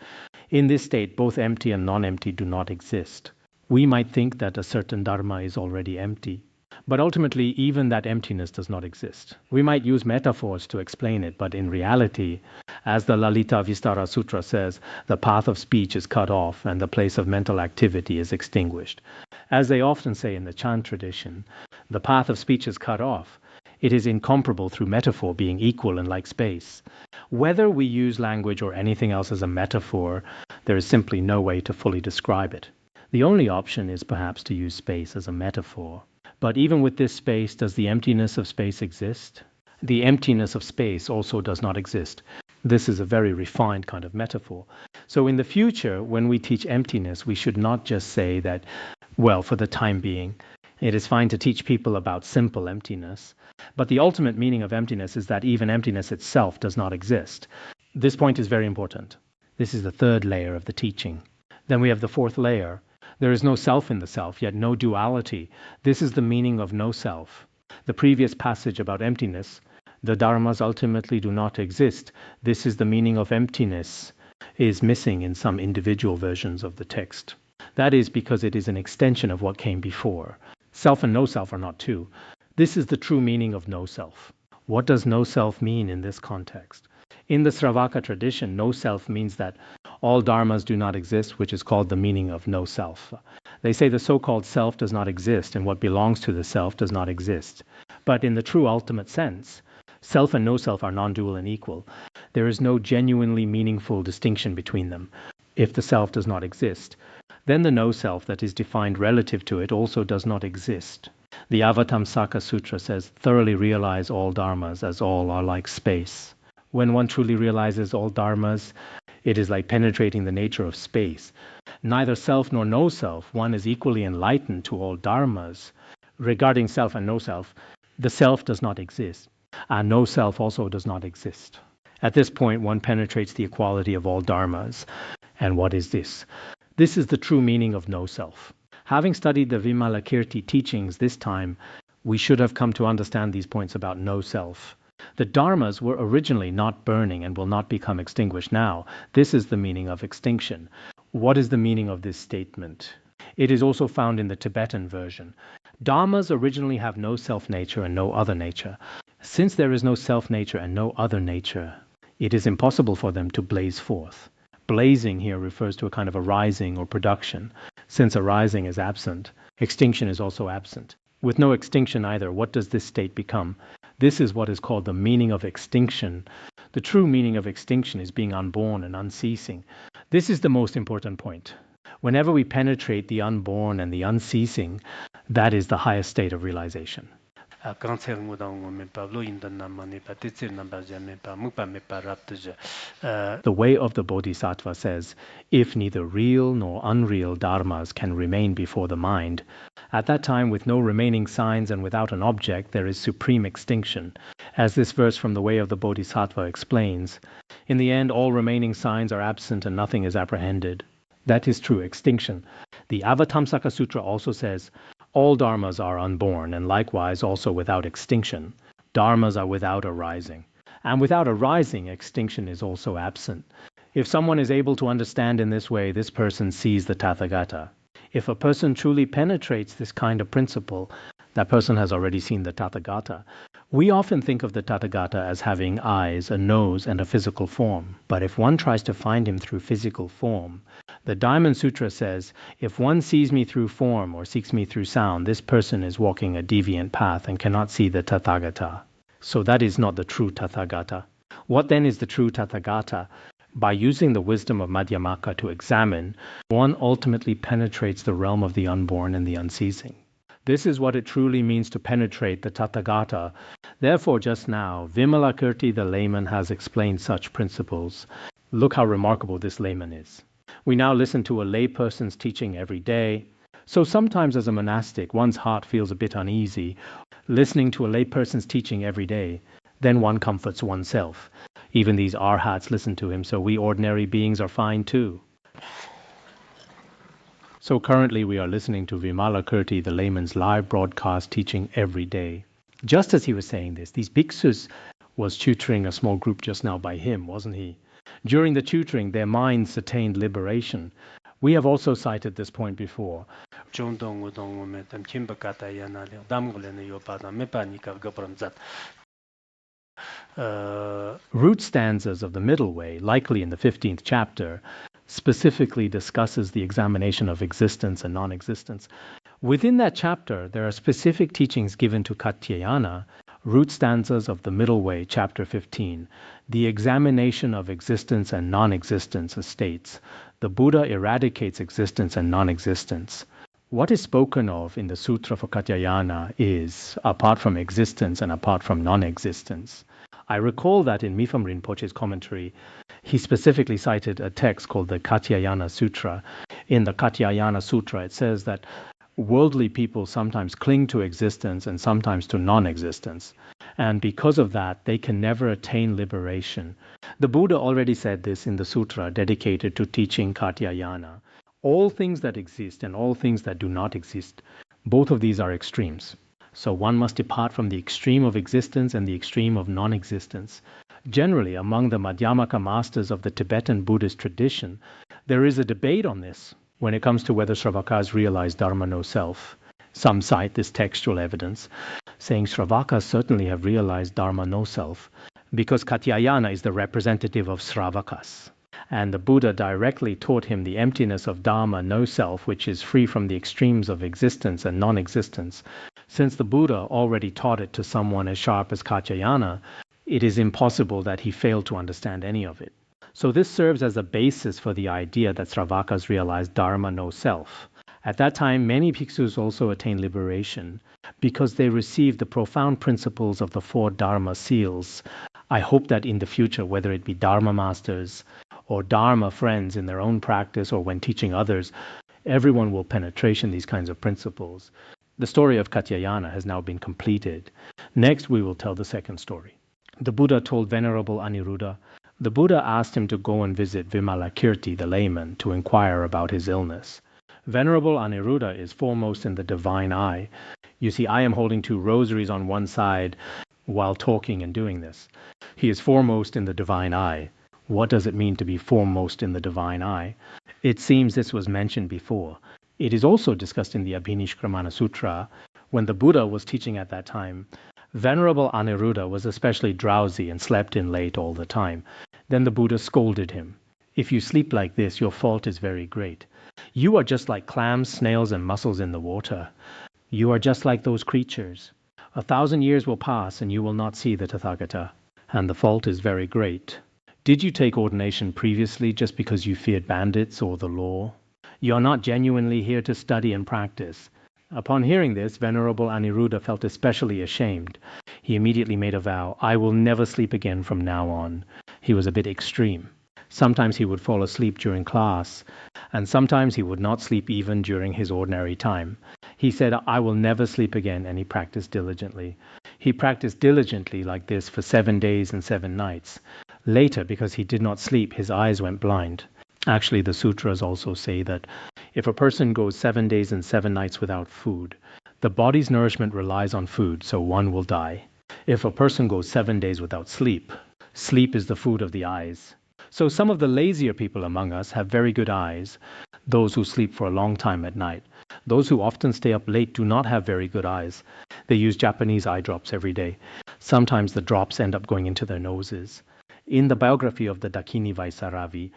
In this state, both empty and non-empty do not exist. We might think that a certain dharma is already empty, but ultimately even that emptiness does not exist. We might use metaphors to explain it, but in reality, as the Lalita Vistara Sutra says, the path of speech is cut off and the place of mental activity is extinguished. As they often say in the Chan tradition, the path of speech is cut off. It is incomparable through metaphor, being equal and like space. Whether we use language or anything else as a metaphor, there is simply no way to fully describe it. The only option is perhaps to use space as a metaphor. But even with this space, does the emptiness of space exist? The emptiness of space also does not exist. This is a very refined kind of metaphor. So in the future, when we teach emptiness, we should not just say that, well, for the time being, it is fine to teach people about simple emptiness. But the ultimate meaning of emptiness is that even emptiness itself does not exist. This point is very important. This is the 3rd layer of the teaching. Then we have the 4th layer. There is no self in the self, yet no duality. This is the meaning of no self. The previous passage about emptiness, the dharmas ultimately do not exist. This is the meaning of emptiness, is missing in some individual versions of the text. That is because it is an extension of what came before. Self and no self are not two. This is the true meaning of no self. What does no self mean in this context? In the Sravaka tradition, no self means that all dharmas do not exist, which is called the meaning of no self. They say the so-called self does not exist, and what belongs to the self does not exist. But in the true ultimate sense, self and no self are non-dual and equal. There is no genuinely meaningful distinction between them. If the self does not exist, then the no self that is defined relative to it also does not exist. The Avatamsaka Sutra says, thoroughly realize all dharmas as all are like space. When one truly realizes all dharmas, it is like penetrating the nature of space. Neither self nor no self, one is equally enlightened to all dharmas. Regarding self and no self, the self does not exist, and no self also does not exist. At this point, one penetrates the equality of all dharmas. And what is this? This is the true meaning of no self. Having studied the Vimalakirti teachings this time, we should have come to understand these points about no self. The dharmas were originally not burning and will not become extinguished now. This is the meaning of extinction. What is the meaning of this statement? It is also found in the Tibetan version. Dharmas originally have no self-nature and no other nature. Since there is no self-nature and no other nature, it is impossible for them to blaze forth. Blazing here refers to a kind of arising or production. Since arising is absent, extinction is also absent. With no extinction either, what does this state become? This is what is called the meaning of extinction. The true meaning of extinction is being unborn and unceasing. This is the most important point. Whenever we penetrate the unborn and the unceasing, that is the highest state of realization. The way of the Bodhisattva says, if neither real nor unreal dharmas can remain before the mind, at that time with no remaining signs and without an object there is supreme extinction. As this verse from the way of the Bodhisattva explains, in the end all remaining signs are absent and nothing is apprehended. That is true extinction. The Avatamsaka Sutra also says, all dharmas are unborn, and likewise also without extinction. Dharmas are without arising. And without arising, extinction is also absent. If someone is able to understand in this way, this person sees the Tathagata. If a person truly penetrates this kind of principle, that person has already seen the Tathagata. We often think of the Tathagata as having eyes, a nose, and a physical form. But if one tries to find him through physical form, the Diamond Sutra says, if one sees me through form or seeks me through sound, this person is walking a deviant path and cannot see the Tathagata. So that is not the true Tathagata. What then is the true Tathagata? By using the wisdom of Madhyamaka to examine, one ultimately penetrates the realm of the unborn and the unceasing. This is what it truly means to penetrate the Tathagata. Therefore, just now, Vimalakirti the layman has explained such principles. Look how remarkable this layman is. We now listen to a layperson's teaching every day. So sometimes as a monastic, one's heart feels a bit uneasy, listening to a layperson's teaching every day. Then one comforts oneself. Even these arhats listen to him, so we ordinary beings are fine too. So currently we are listening to Vimalakirti, the layman's live broadcast teaching every day. Just as he was saying this, these bhiksus was tutoring a small group just now by him, wasn't he? During the tutoring, their minds attained liberation. We have also cited this point before. Root stanzas of the middle way, likely in the 15th chapter, specifically discusses the examination of existence and non-existence. Within that chapter, there are specific teachings given to Katyayana, root stanzas of the middle way, chapter 15. The examination of existence and non-existence states, the Buddha eradicates existence and non-existence. What is spoken of in the Sutra for Katyayana is, apart from existence and apart from non-existence. I recall that in Mifam Rinpoche's commentary, he specifically cited a text called the Katyayana Sutra. In the Katyayana Sutra, it says that worldly people sometimes cling to existence and sometimes to non-existence. And because of that, they can never attain liberation. The Buddha already said this in the sutra dedicated to teaching Katyayana. All things that exist and all things that do not exist, both of these are extremes. So one must depart from the extreme of existence and the extreme of non-existence. Generally, among the Madhyamaka masters of the Tibetan Buddhist tradition, there is a debate on this when it comes to whether Shravakas realize Dharma no self. Some cite this textual evidence, saying Shravakas certainly have realized Dharma no self, because Katyayana is the representative of Shravakas. and the Buddha directly taught him the emptiness of Dharma, no self, which is free from the extremes of existence and non-existence. Since the Buddha already taught it to someone as sharp as Katyayana, it is impossible that he failed to understand any of it. So this serves as a basis for the idea that Sravakas realized Dharma, no self. At that time, many bhiksus also attained liberation because they received the profound principles of the 4 Dharma seals. I hope that in the future, whether it be Dharma masters or Dharma friends in their own practice or when teaching others, everyone will penetration these kinds of principles. The story of Katyayana has now been completed. Next, we will tell the second story. The Buddha told Venerable Aniruddha. The Buddha asked him to go and visit Vimalakirti, the layman, to inquire about his illness. Venerable Aniruddha is foremost in the divine eye. You see, I am holding 2 rosaries on one side while talking and doing this. He is foremost in the divine eye. What does it mean to be foremost in the divine eye? It seems this was mentioned before. It is also discussed in the Abhinishkramana Sutra. When the Buddha was teaching at that time, Venerable Aniruddha was especially drowsy and slept in late all the time. Then the Buddha scolded him. If you sleep like this, your fault is very great. You are just like clams, snails, and mussels in the water. You are just like those creatures. 1,000 years will pass and you will not see the Tathagata, and the fault is very great. Did you take ordination previously just because you feared bandits or the law? You are not genuinely here to study and practice. Upon hearing this, Venerable Aniruddha felt especially ashamed. He immediately made a vow, I will never sleep again from now on. He was a bit extreme. Sometimes he would fall asleep during class, and sometimes he would not sleep even during his ordinary time. He said, I will never sleep again, and he practiced diligently. He practiced diligently like this for 7 days and 7 nights. Later, because he did not sleep, his eyes went blind. Actually, the sutras also say that if a person goes 7 days and 7 nights without food, the body's nourishment relies on food, so one will die. If a person goes 7 days without sleep, sleep is the food of the eyes. So some of the lazier people among us have very good eyes, those who sleep for a long time at night. Those who often stay up late do not have very good eyes. They use Japanese eye drops every day. Sometimes the drops end up going into their noses. In the biography of the Dakini Vaisaravi,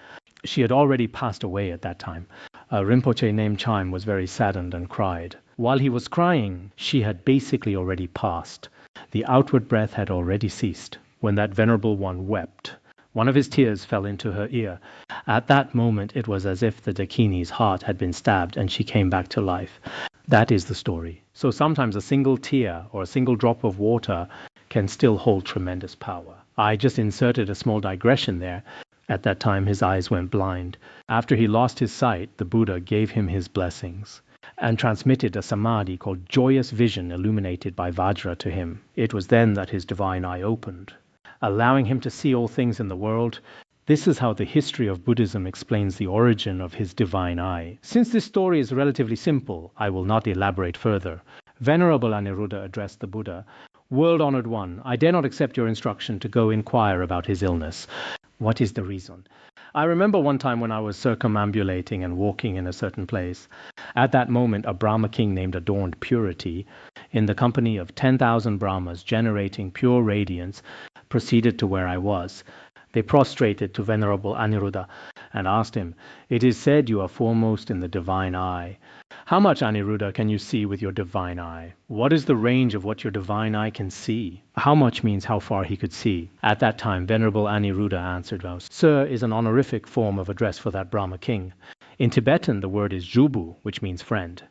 she had already passed away at that time. A Rinpoche named Chaim was very saddened and cried. While he was crying, she had basically already passed. The outward breath had already ceased. When that venerable one wept, one of his tears fell into her ear. At that moment, it was as if the Dakini's heart had been stabbed and she came back to life. That is the story. So sometimes a single tear or a single drop of water can still hold tremendous power. I just inserted a small digression there. At that time, his eyes went blind. After he lost his sight, the Buddha gave him his blessings and transmitted a samadhi called joyous vision illuminated by Vajra to him. It was then that his divine eye opened, allowing him to see all things in the world. This is how the history of Buddhism explains the origin of his divine eye. Since this story is relatively simple, I will not elaborate further. Venerable Aniruddha addressed the Buddha, World-honored one, I dare not accept your instruction to go inquire about his illness. What is the reason? I remember one time when I was circumambulating and walking in a certain place. At that moment, a Brahma king named Adorned Purity, in the company of 10,000 Brahmas generating pure radiance, proceeded to where I was. They prostrated to Venerable Aniruddha and asked him, It is said you are foremost in the divine eye. How much, Aniruddha, can you see with your divine eye? What is the range of what your divine eye can see? How much means how far he could see. At that time, Venerable Aniruddha answered, Sir is an honorific form of address for that Brahma king. In Tibetan, the word is jubu, which means friend.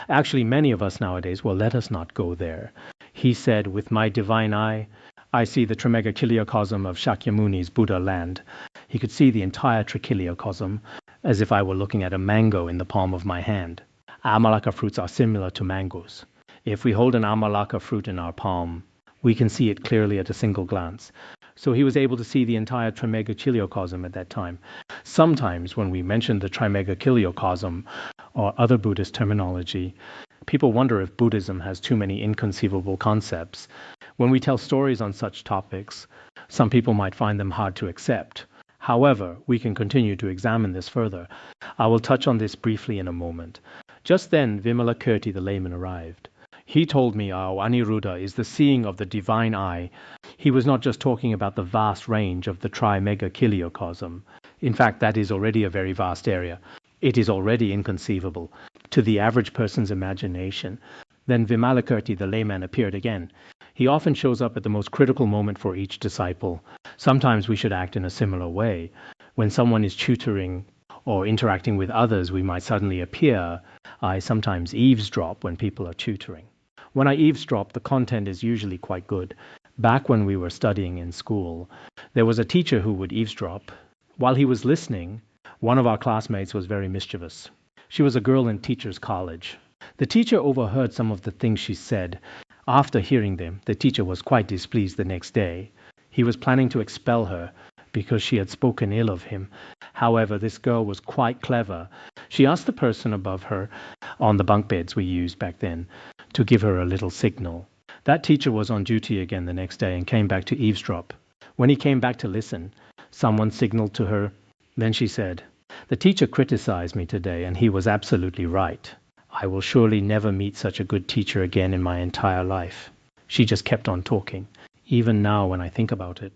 Actually, many of us nowadays, let us not go there. He said, with my divine eye, I see the Trichiliocosm of Shakyamuni's Buddha land. He could see the entire Trichiliocosm, as if I were looking at a mango in the palm of my hand. Amalaka fruits are similar to mangoes. If we hold an Amalaka fruit in our palm, we can see it clearly at a single glance. So he was able to see the entire Trimegachiliocosm at that time. Sometimes when we mention the Trimegachiliocosm or other Buddhist terminology, people wonder if Buddhism has too many inconceivable concepts. When we tell stories on such topics, some people might find them hard to accept. However, we can continue to examine this further. I will touch on this briefly in a moment. Just then, Vimalakirti the layman arrived. He told me our Aniruddha is the seeing of the divine eye. He was not just talking about the vast range of the Trimegachiliocosm. In fact, that is already a very vast area. It is already inconceivable to the average person's imagination. Then Vimalakirti, the layman, appeared again. He often shows up at the most critical moment for each disciple. Sometimes we should act in a similar way. When someone is tutoring or interacting with others, we might suddenly appear. I sometimes eavesdrop when people are tutoring. When I eavesdrop, the content is usually quite good. Back when we were studying in school, there was a teacher who would eavesdrop. While he was listening, one of our classmates was very mischievous. She was a girl in teacher's college. The teacher overheard some of the things she said. After hearing them, the teacher was quite displeased the next day. He was planning to expel her because she had spoken ill of him. However, this girl was quite clever. She asked the person above her, on the bunk beds we used back then, to give her a little signal. That teacher was on duty again the next day and came back to eavesdrop. When he came back to listen, someone signaled to her. Then she said, "The teacher criticized me today, and he was absolutely right. I will surely never meet such a good teacher again in my entire life." She just kept on talking. Even now when I think about it,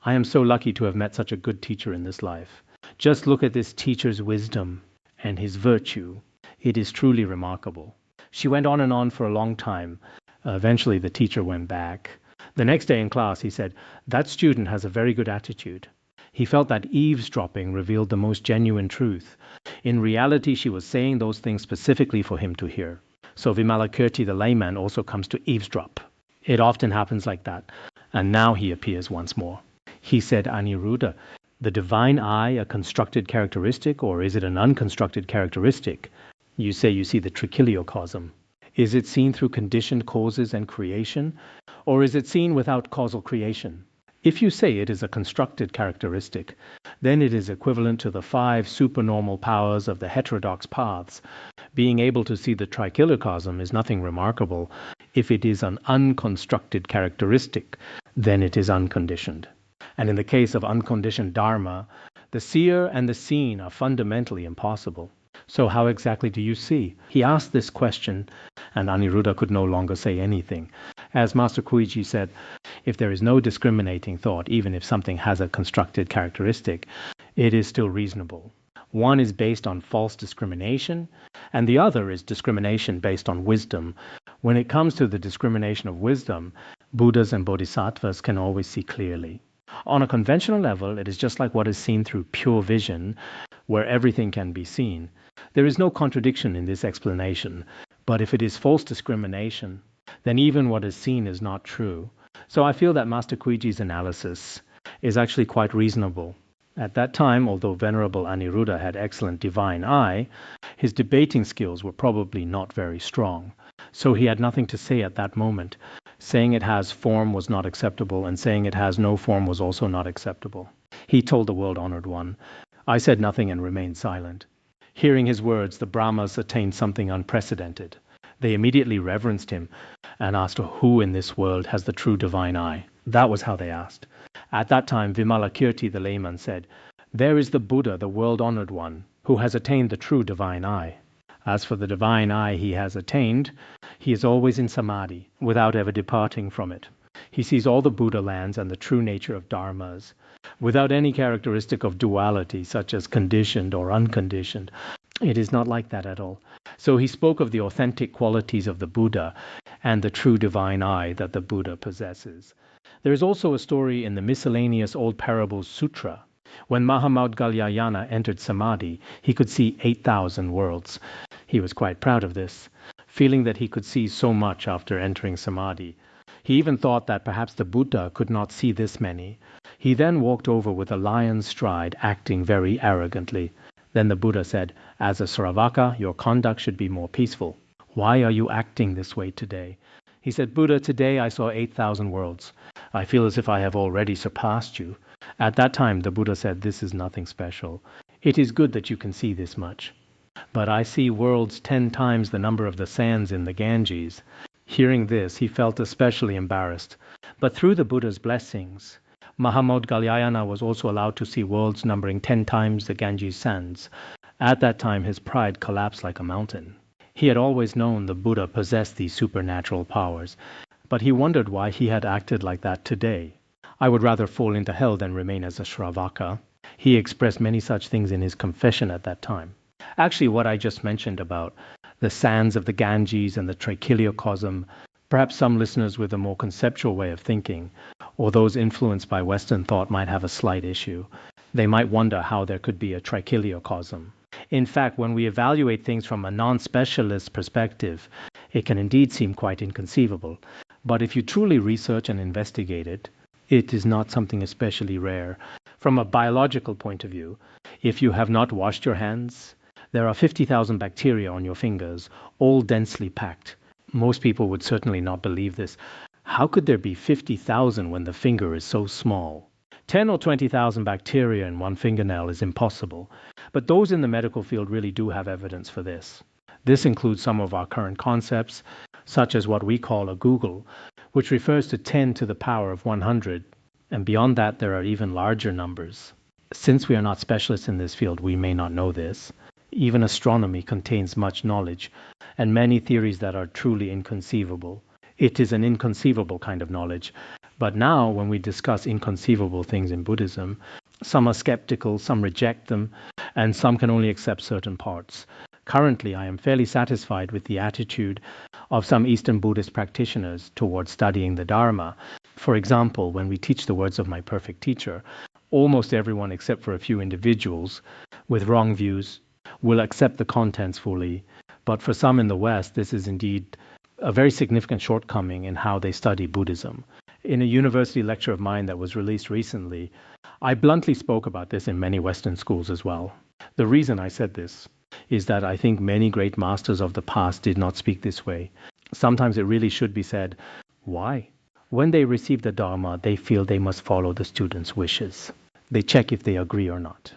I am so lucky to have met such a good teacher in this life. Just look at this teacher's wisdom and his virtue. It is truly remarkable. She went on and on for a long time. Eventually the teacher went back. The next day in class he said, "That student has a very good attitude." He felt that eavesdropping revealed the most genuine truth. In reality, she was saying those things specifically for him to hear. So Vimalakirti, the layman, also comes to eavesdrop. It often happens like that. And now he appears once more. He said, "Aniruddha, the divine eye a constructed characteristic, or is it an unconstructed characteristic? You say you see the Trichiliocosm. Is it seen through conditioned causes and creation, or is it seen without causal creation? If you say it is a constructed characteristic, then it is equivalent to the 5 supernormal powers of the heterodox paths. Being able to see the Trichiliocosm is nothing remarkable. If it is an unconstructed characteristic, then it is unconditioned. And in the case of unconditioned Dharma, the seer and the seen are fundamentally impossible. So how exactly do you see?" He asked this question, and Aniruddha could no longer say anything. As Master Kuiji said, if there is no discriminating thought, even if something has a constructed characteristic, it is still reasonable. One is based on false discrimination, and the other is discrimination based on wisdom. When it comes to the discrimination of wisdom, Buddhas and Bodhisattvas can always see clearly. On a conventional level, it is just like what is seen through pure vision, where everything can be seen. There is no contradiction in this explanation. But if it is false discrimination, then even what is seen is not true. So I feel that Master Kuiji's analysis is actually quite reasonable. At that time, although Venerable Aniruddha had excellent divine eye, his debating skills were probably not very strong. So he had nothing to say at that moment. Saying it has form was not acceptable, and saying it has no form was also not acceptable. He told the world-honored one. I said nothing and remained silent. Hearing his words, the Brahmas attained something unprecedented. They immediately reverenced him and asked, "Who in this world has the true divine eye?" That was how they asked. At that time, Vimalakirti, the layman, said, "There is the Buddha, the world-honored one, who has attained the true divine eye. As for the divine eye he has attained, he is always in Samadhi, without ever departing from it. He sees all the Buddha lands and the true nature of dharmas, without any characteristic of duality, such as conditioned or unconditioned. It is not like that at all." So he spoke of the authentic qualities of the Buddha and the true divine eye that the Buddha possesses. There is also a story in the miscellaneous old parables sutra. When Mahamudgalyayana entered Samadhi, he could see 8,000 worlds. He was quite proud of this, feeling that he could see so much after entering Samadhi. He even thought that perhaps the Buddha could not see this many. He then walked over with a lion's stride, acting very arrogantly. Then the Buddha said, "As a Sravaka, your conduct should be more peaceful. Why are you acting this way today?" He said, "Buddha, today I saw 8,000 worlds. I feel as if I have already surpassed you." At that time, the Buddha said, "This is nothing special. It is good that you can see this much. But I see worlds 10 times the number of the sands in the Ganges." Hearing this, he felt especially embarrassed. But through the Buddha's blessings, Mahamudgalyayana was also allowed to see worlds numbering 10 times the Ganges sands. At that time, his pride collapsed like a mountain. He had always known the Buddha possessed these supernatural powers, but he wondered why he had acted like that today. "I would rather fall into hell than remain as a Sravaka." He expressed many such things in his confession at that time. Actually, what I just mentioned about the sands of the Ganges and the Trichiliocosm, perhaps some listeners with a more conceptual way of thinking, or those influenced by Western thought, might have a slight issue. They might wonder how there could be a Trichiliocosm. In fact, when we evaluate things from a non-specialist perspective, it can indeed seem quite inconceivable. But if you truly research and investigate it, it is not something especially rare. From a biological point of view, if you have not washed your hands, there are 50,000 bacteria on your fingers, all densely packed. Most people would certainly not believe this. How could there be 50,000 when the finger is so small? 10 or 20,000 bacteria in one fingernail is impossible. But those in the medical field really do have evidence for this. This includes some of our current concepts, such as what we call a googol, which refers to 10 to the power of 100, and beyond that there are even larger numbers. Since we are not specialists in this field, we may not know this. Even astronomy contains much knowledge, and many theories that are truly inconceivable. It is an inconceivable kind of knowledge. But now, when we discuss inconceivable things in Buddhism, some are skeptical, some reject them, and some can only accept certain parts. Currently, I am fairly satisfied with the attitude of some Eastern Buddhist practitioners towards studying the Dharma. For example, when we teach the words of my perfect teacher, almost everyone except for a few individuals with wrong views will accept the contents fully. But for some in the West, this is indeed a very significant shortcoming in how they study Buddhism. In a university lecture of mine that was released recently, I bluntly spoke about this in many Western schools as well. The reason I said this is that I think many great masters of the past did not speak this way. Sometimes it really should be said, why? When they receive the Dharma, they feel they must follow the student's wishes. They check if they agree or not.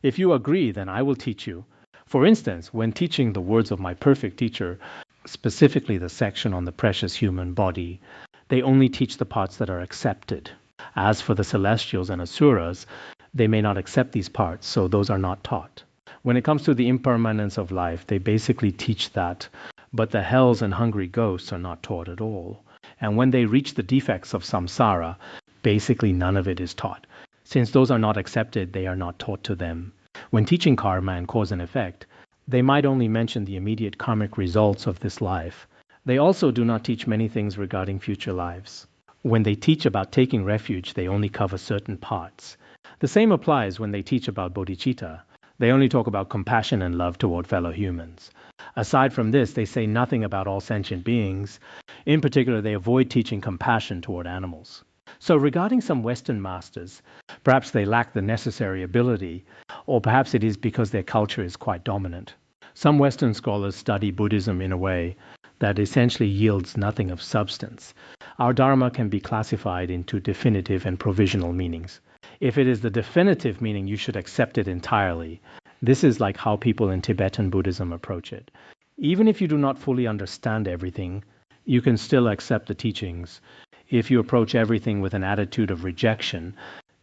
If you agree, then I will teach you. For instance, when teaching the words of my perfect teacher, specifically the section on the precious human body, they only teach the parts that are accepted. As for the celestials and asuras, they may not accept these parts, so those are not taught. When it comes to the impermanence of life, they basically teach that, but the hells and hungry ghosts are not taught at all. And when they reach the defects of samsara, basically none of it is taught. Since those are not accepted, they are not taught to them. When teaching karma and cause and effect, they might only mention the immediate karmic results of this life. They also do not teach many things regarding future lives. When they teach about taking refuge, they only cover certain parts. The same applies when they teach about bodhicitta. They only talk about compassion and love toward fellow humans. Aside from this, they say nothing about all sentient beings. In particular, they avoid teaching compassion toward animals. So regarding some Western masters, perhaps they lack the necessary ability, or perhaps it is because their culture is quite dominant. Some Western scholars study Buddhism in a way that essentially yields nothing of substance. Our Dharma can be classified into definitive and provisional meanings. If it is the definitive meaning, you should accept it entirely. This is like how people in Tibetan Buddhism approach it. Even if you do not fully understand everything, you can still accept the teachings. If you approach everything with an attitude of rejection,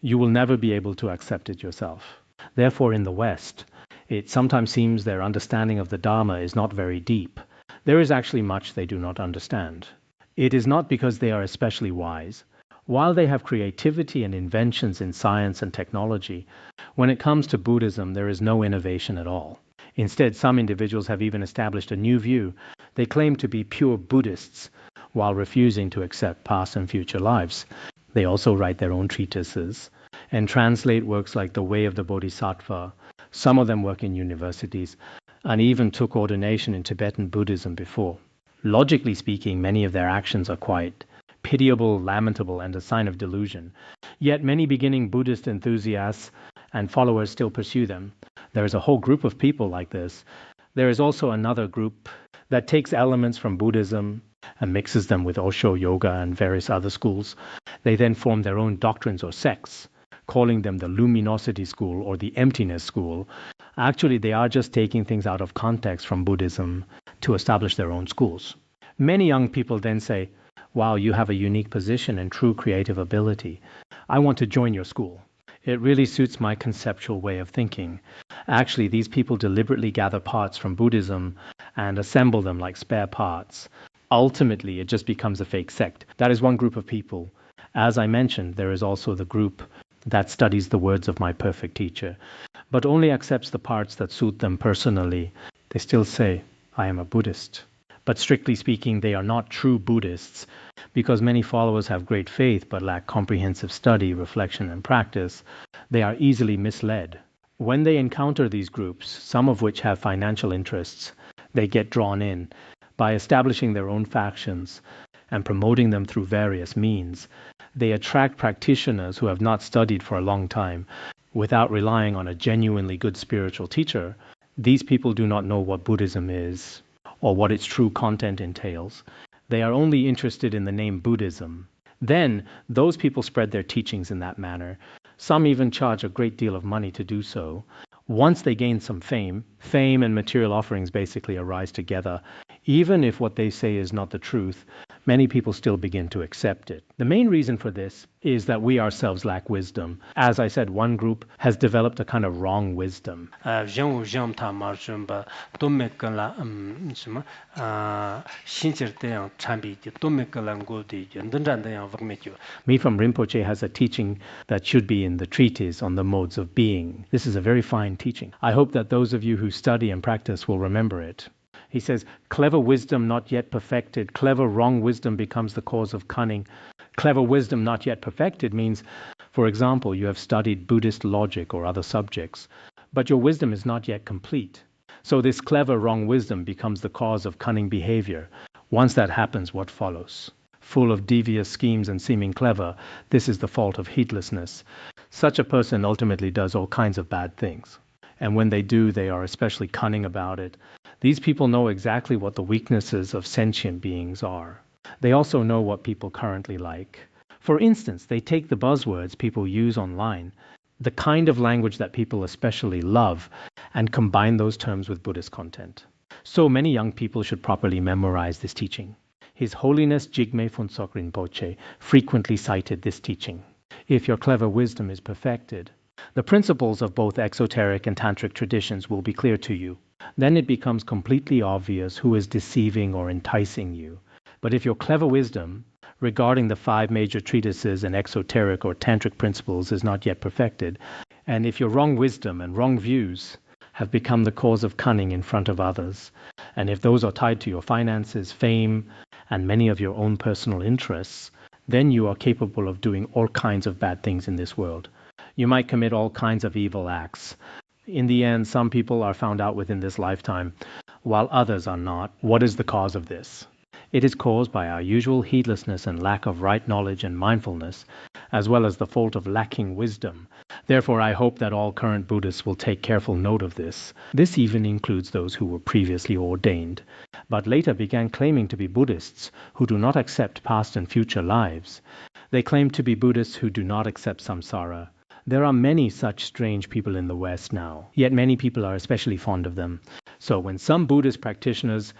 you will never be able to accept it yourself. Therefore, in the West, it sometimes seems their understanding of the Dharma is not very deep. There is actually much they do not understand. It is not because they are especially wise. While they have creativity and inventions in science and technology, when it comes to Buddhism, there is no innovation at all. Instead, some individuals have even established a new view. They claim to be pure Buddhists, while refusing to accept past and future lives. They also write their own treatises and translate works like The Way of the Bodhisattva. Some of them work in universities and even took ordination in Tibetan Buddhism before. Logically speaking, many of their actions are quite pitiable, lamentable, and a sign of delusion. Yet many beginning Buddhist enthusiasts and followers still pursue them. There is a whole group of people like this. There is also another group that takes elements from Buddhism and mixes them with Osho yoga and various other schools. They then form their own doctrines or sects, calling them the luminosity school or the emptiness school. Actually, they are just taking things out of context from Buddhism to establish their own schools. Many young people then say, wow, you have a unique position and true creative ability. I want to join your school. It really suits my conceptual way of thinking. Actually, these people deliberately gather parts from Buddhism and assemble them like spare parts. Ultimately, it just becomes a fake sect. That is one group of people. As I mentioned, there is also the group that studies the words of my perfect teacher, but only accepts the parts that suit them personally. They still say, I am a Buddhist. But strictly speaking, they are not true Buddhists, because many followers have great faith but lack comprehensive study, reflection, and practice. They are easily misled. When they encounter these groups, some of which have financial interests, they get drawn in. By establishing their own factions and promoting them through various means, they attract practitioners who have not studied for a long time. Without relying on a genuinely good spiritual teacher, these people do not know what Buddhism is or what its true content entails. They are only interested in the name Buddhism. Then, those people spread their teachings in that manner. Some even charge a great deal of money to do so. Once they gain some fame and material offerings basically arise together. Even if what they say is not the truth, many people still begin to accept it. The main reason for this is that we ourselves lack wisdom. As I said, one group has developed a kind of wrong wisdom. Mifam Rinpoche has a teaching that should be in the treatise on the modes of being. This is a very fine teaching. I hope that those of you who study and practice will remember it. He says, clever wisdom not yet perfected, clever wrong wisdom becomes the cause of cunning. Clever wisdom not yet perfected means, for example, you have studied Buddhist logic or other subjects, but your wisdom is not yet complete. So this clever wrong wisdom becomes the cause of cunning behavior. Once that happens, what follows? Full of devious schemes and seeming clever, this is the fault of heedlessness. Such a person ultimately does all kinds of bad things. And when they do, they are especially cunning about it. These people know exactly what the weaknesses of sentient beings are. They also know what people currently like. For instance, they take the buzzwords people use online, the kind of language that people especially love, and combine those terms with Buddhist content. So many young people should properly memorize this teaching. His Holiness Jigme Phuntsok Rinpoche frequently cited this teaching. If your clever wisdom is perfected, the principles of both exoteric and tantric traditions will be clear to you. Then it becomes completely obvious who is deceiving or enticing you. But if your clever wisdom regarding the 5 major treatises and exoteric or tantric principles is not yet perfected, and if your wrong wisdom and wrong views have become the cause of cunning in front of others, and if those are tied to your finances, fame, and many of your own personal interests, then you are capable of doing all kinds of bad things in this world. You might commit all kinds of evil acts. In the end, some people are found out within this lifetime, while others are not. What is the cause of this? It is caused by our usual heedlessness and lack of right knowledge and mindfulness, as well as the fault of lacking wisdom. Therefore, I hope that all current Buddhists will take careful note of this. This even includes those who were previously ordained, but later began claiming to be Buddhists who do not accept past and future lives. They claim to be Buddhists who do not accept samsara. There are many such strange people in the West now, yet many people are especially fond of them. So when some Buddhist practitioners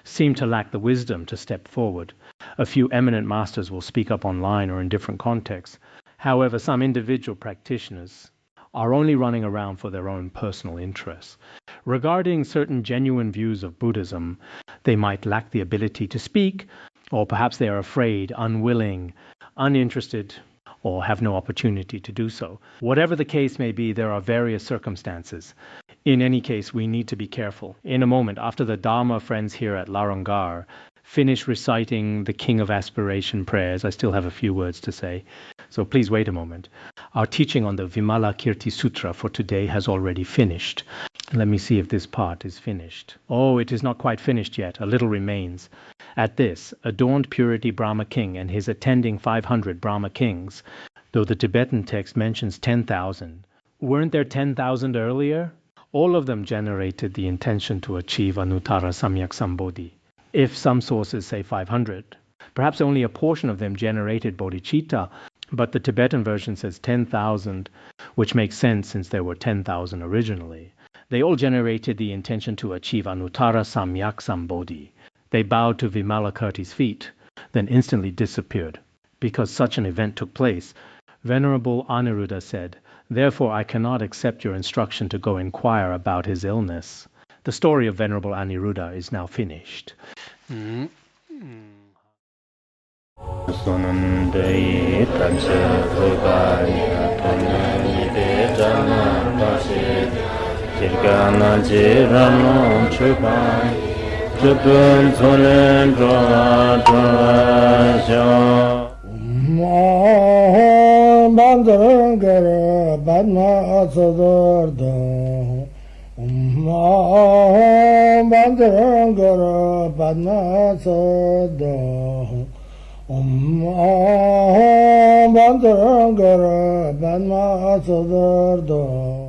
seem to lack the wisdom to step forward, a few eminent masters will speak up online or in different contexts. However, some individual practitioners are only running around for their own personal interests. Regarding certain genuine views of Buddhism, they might lack the ability to speak, or perhaps they are afraid, unwilling, uninterested, or have no opportunity to do so. Whatever the case may be, there are various circumstances. In any case, we need to be careful. In a moment, after the Dharma friends here at Larangar finish reciting the King of Aspiration prayers, I still have a few words to say, so please wait a moment. Our teaching on the Vimalakirti Sutra for today has already finished. Let me see if this part is finished. Oh, it is not quite finished yet. A little remains. At this, adorned purity Brahma king and his attending 500 Brahma kings, though the Tibetan text mentions 10,000. Weren't there 10,000 earlier? All of them generated the intention to achieve Anuttara Samyak Sambodhi. If some sources say 500, perhaps only a portion of them generated bodhicitta, but the Tibetan version says 10,000, which makes sense since there were 10,000 originally. They all generated the intention to achieve Anuttara Samyak Sambodhi. They bowed to Vimalakirti's feet, then instantly disappeared. Because such an event took place, Venerable Aniruddha said, "Therefore I cannot accept your instruction to go inquire about his illness." The story of Venerable Aniruddha is now finished. na ji ram no chu kai chu tun chun dro dro sho bandar gar badma sadar da bandar gar badma sadar bandar gar badma sadar da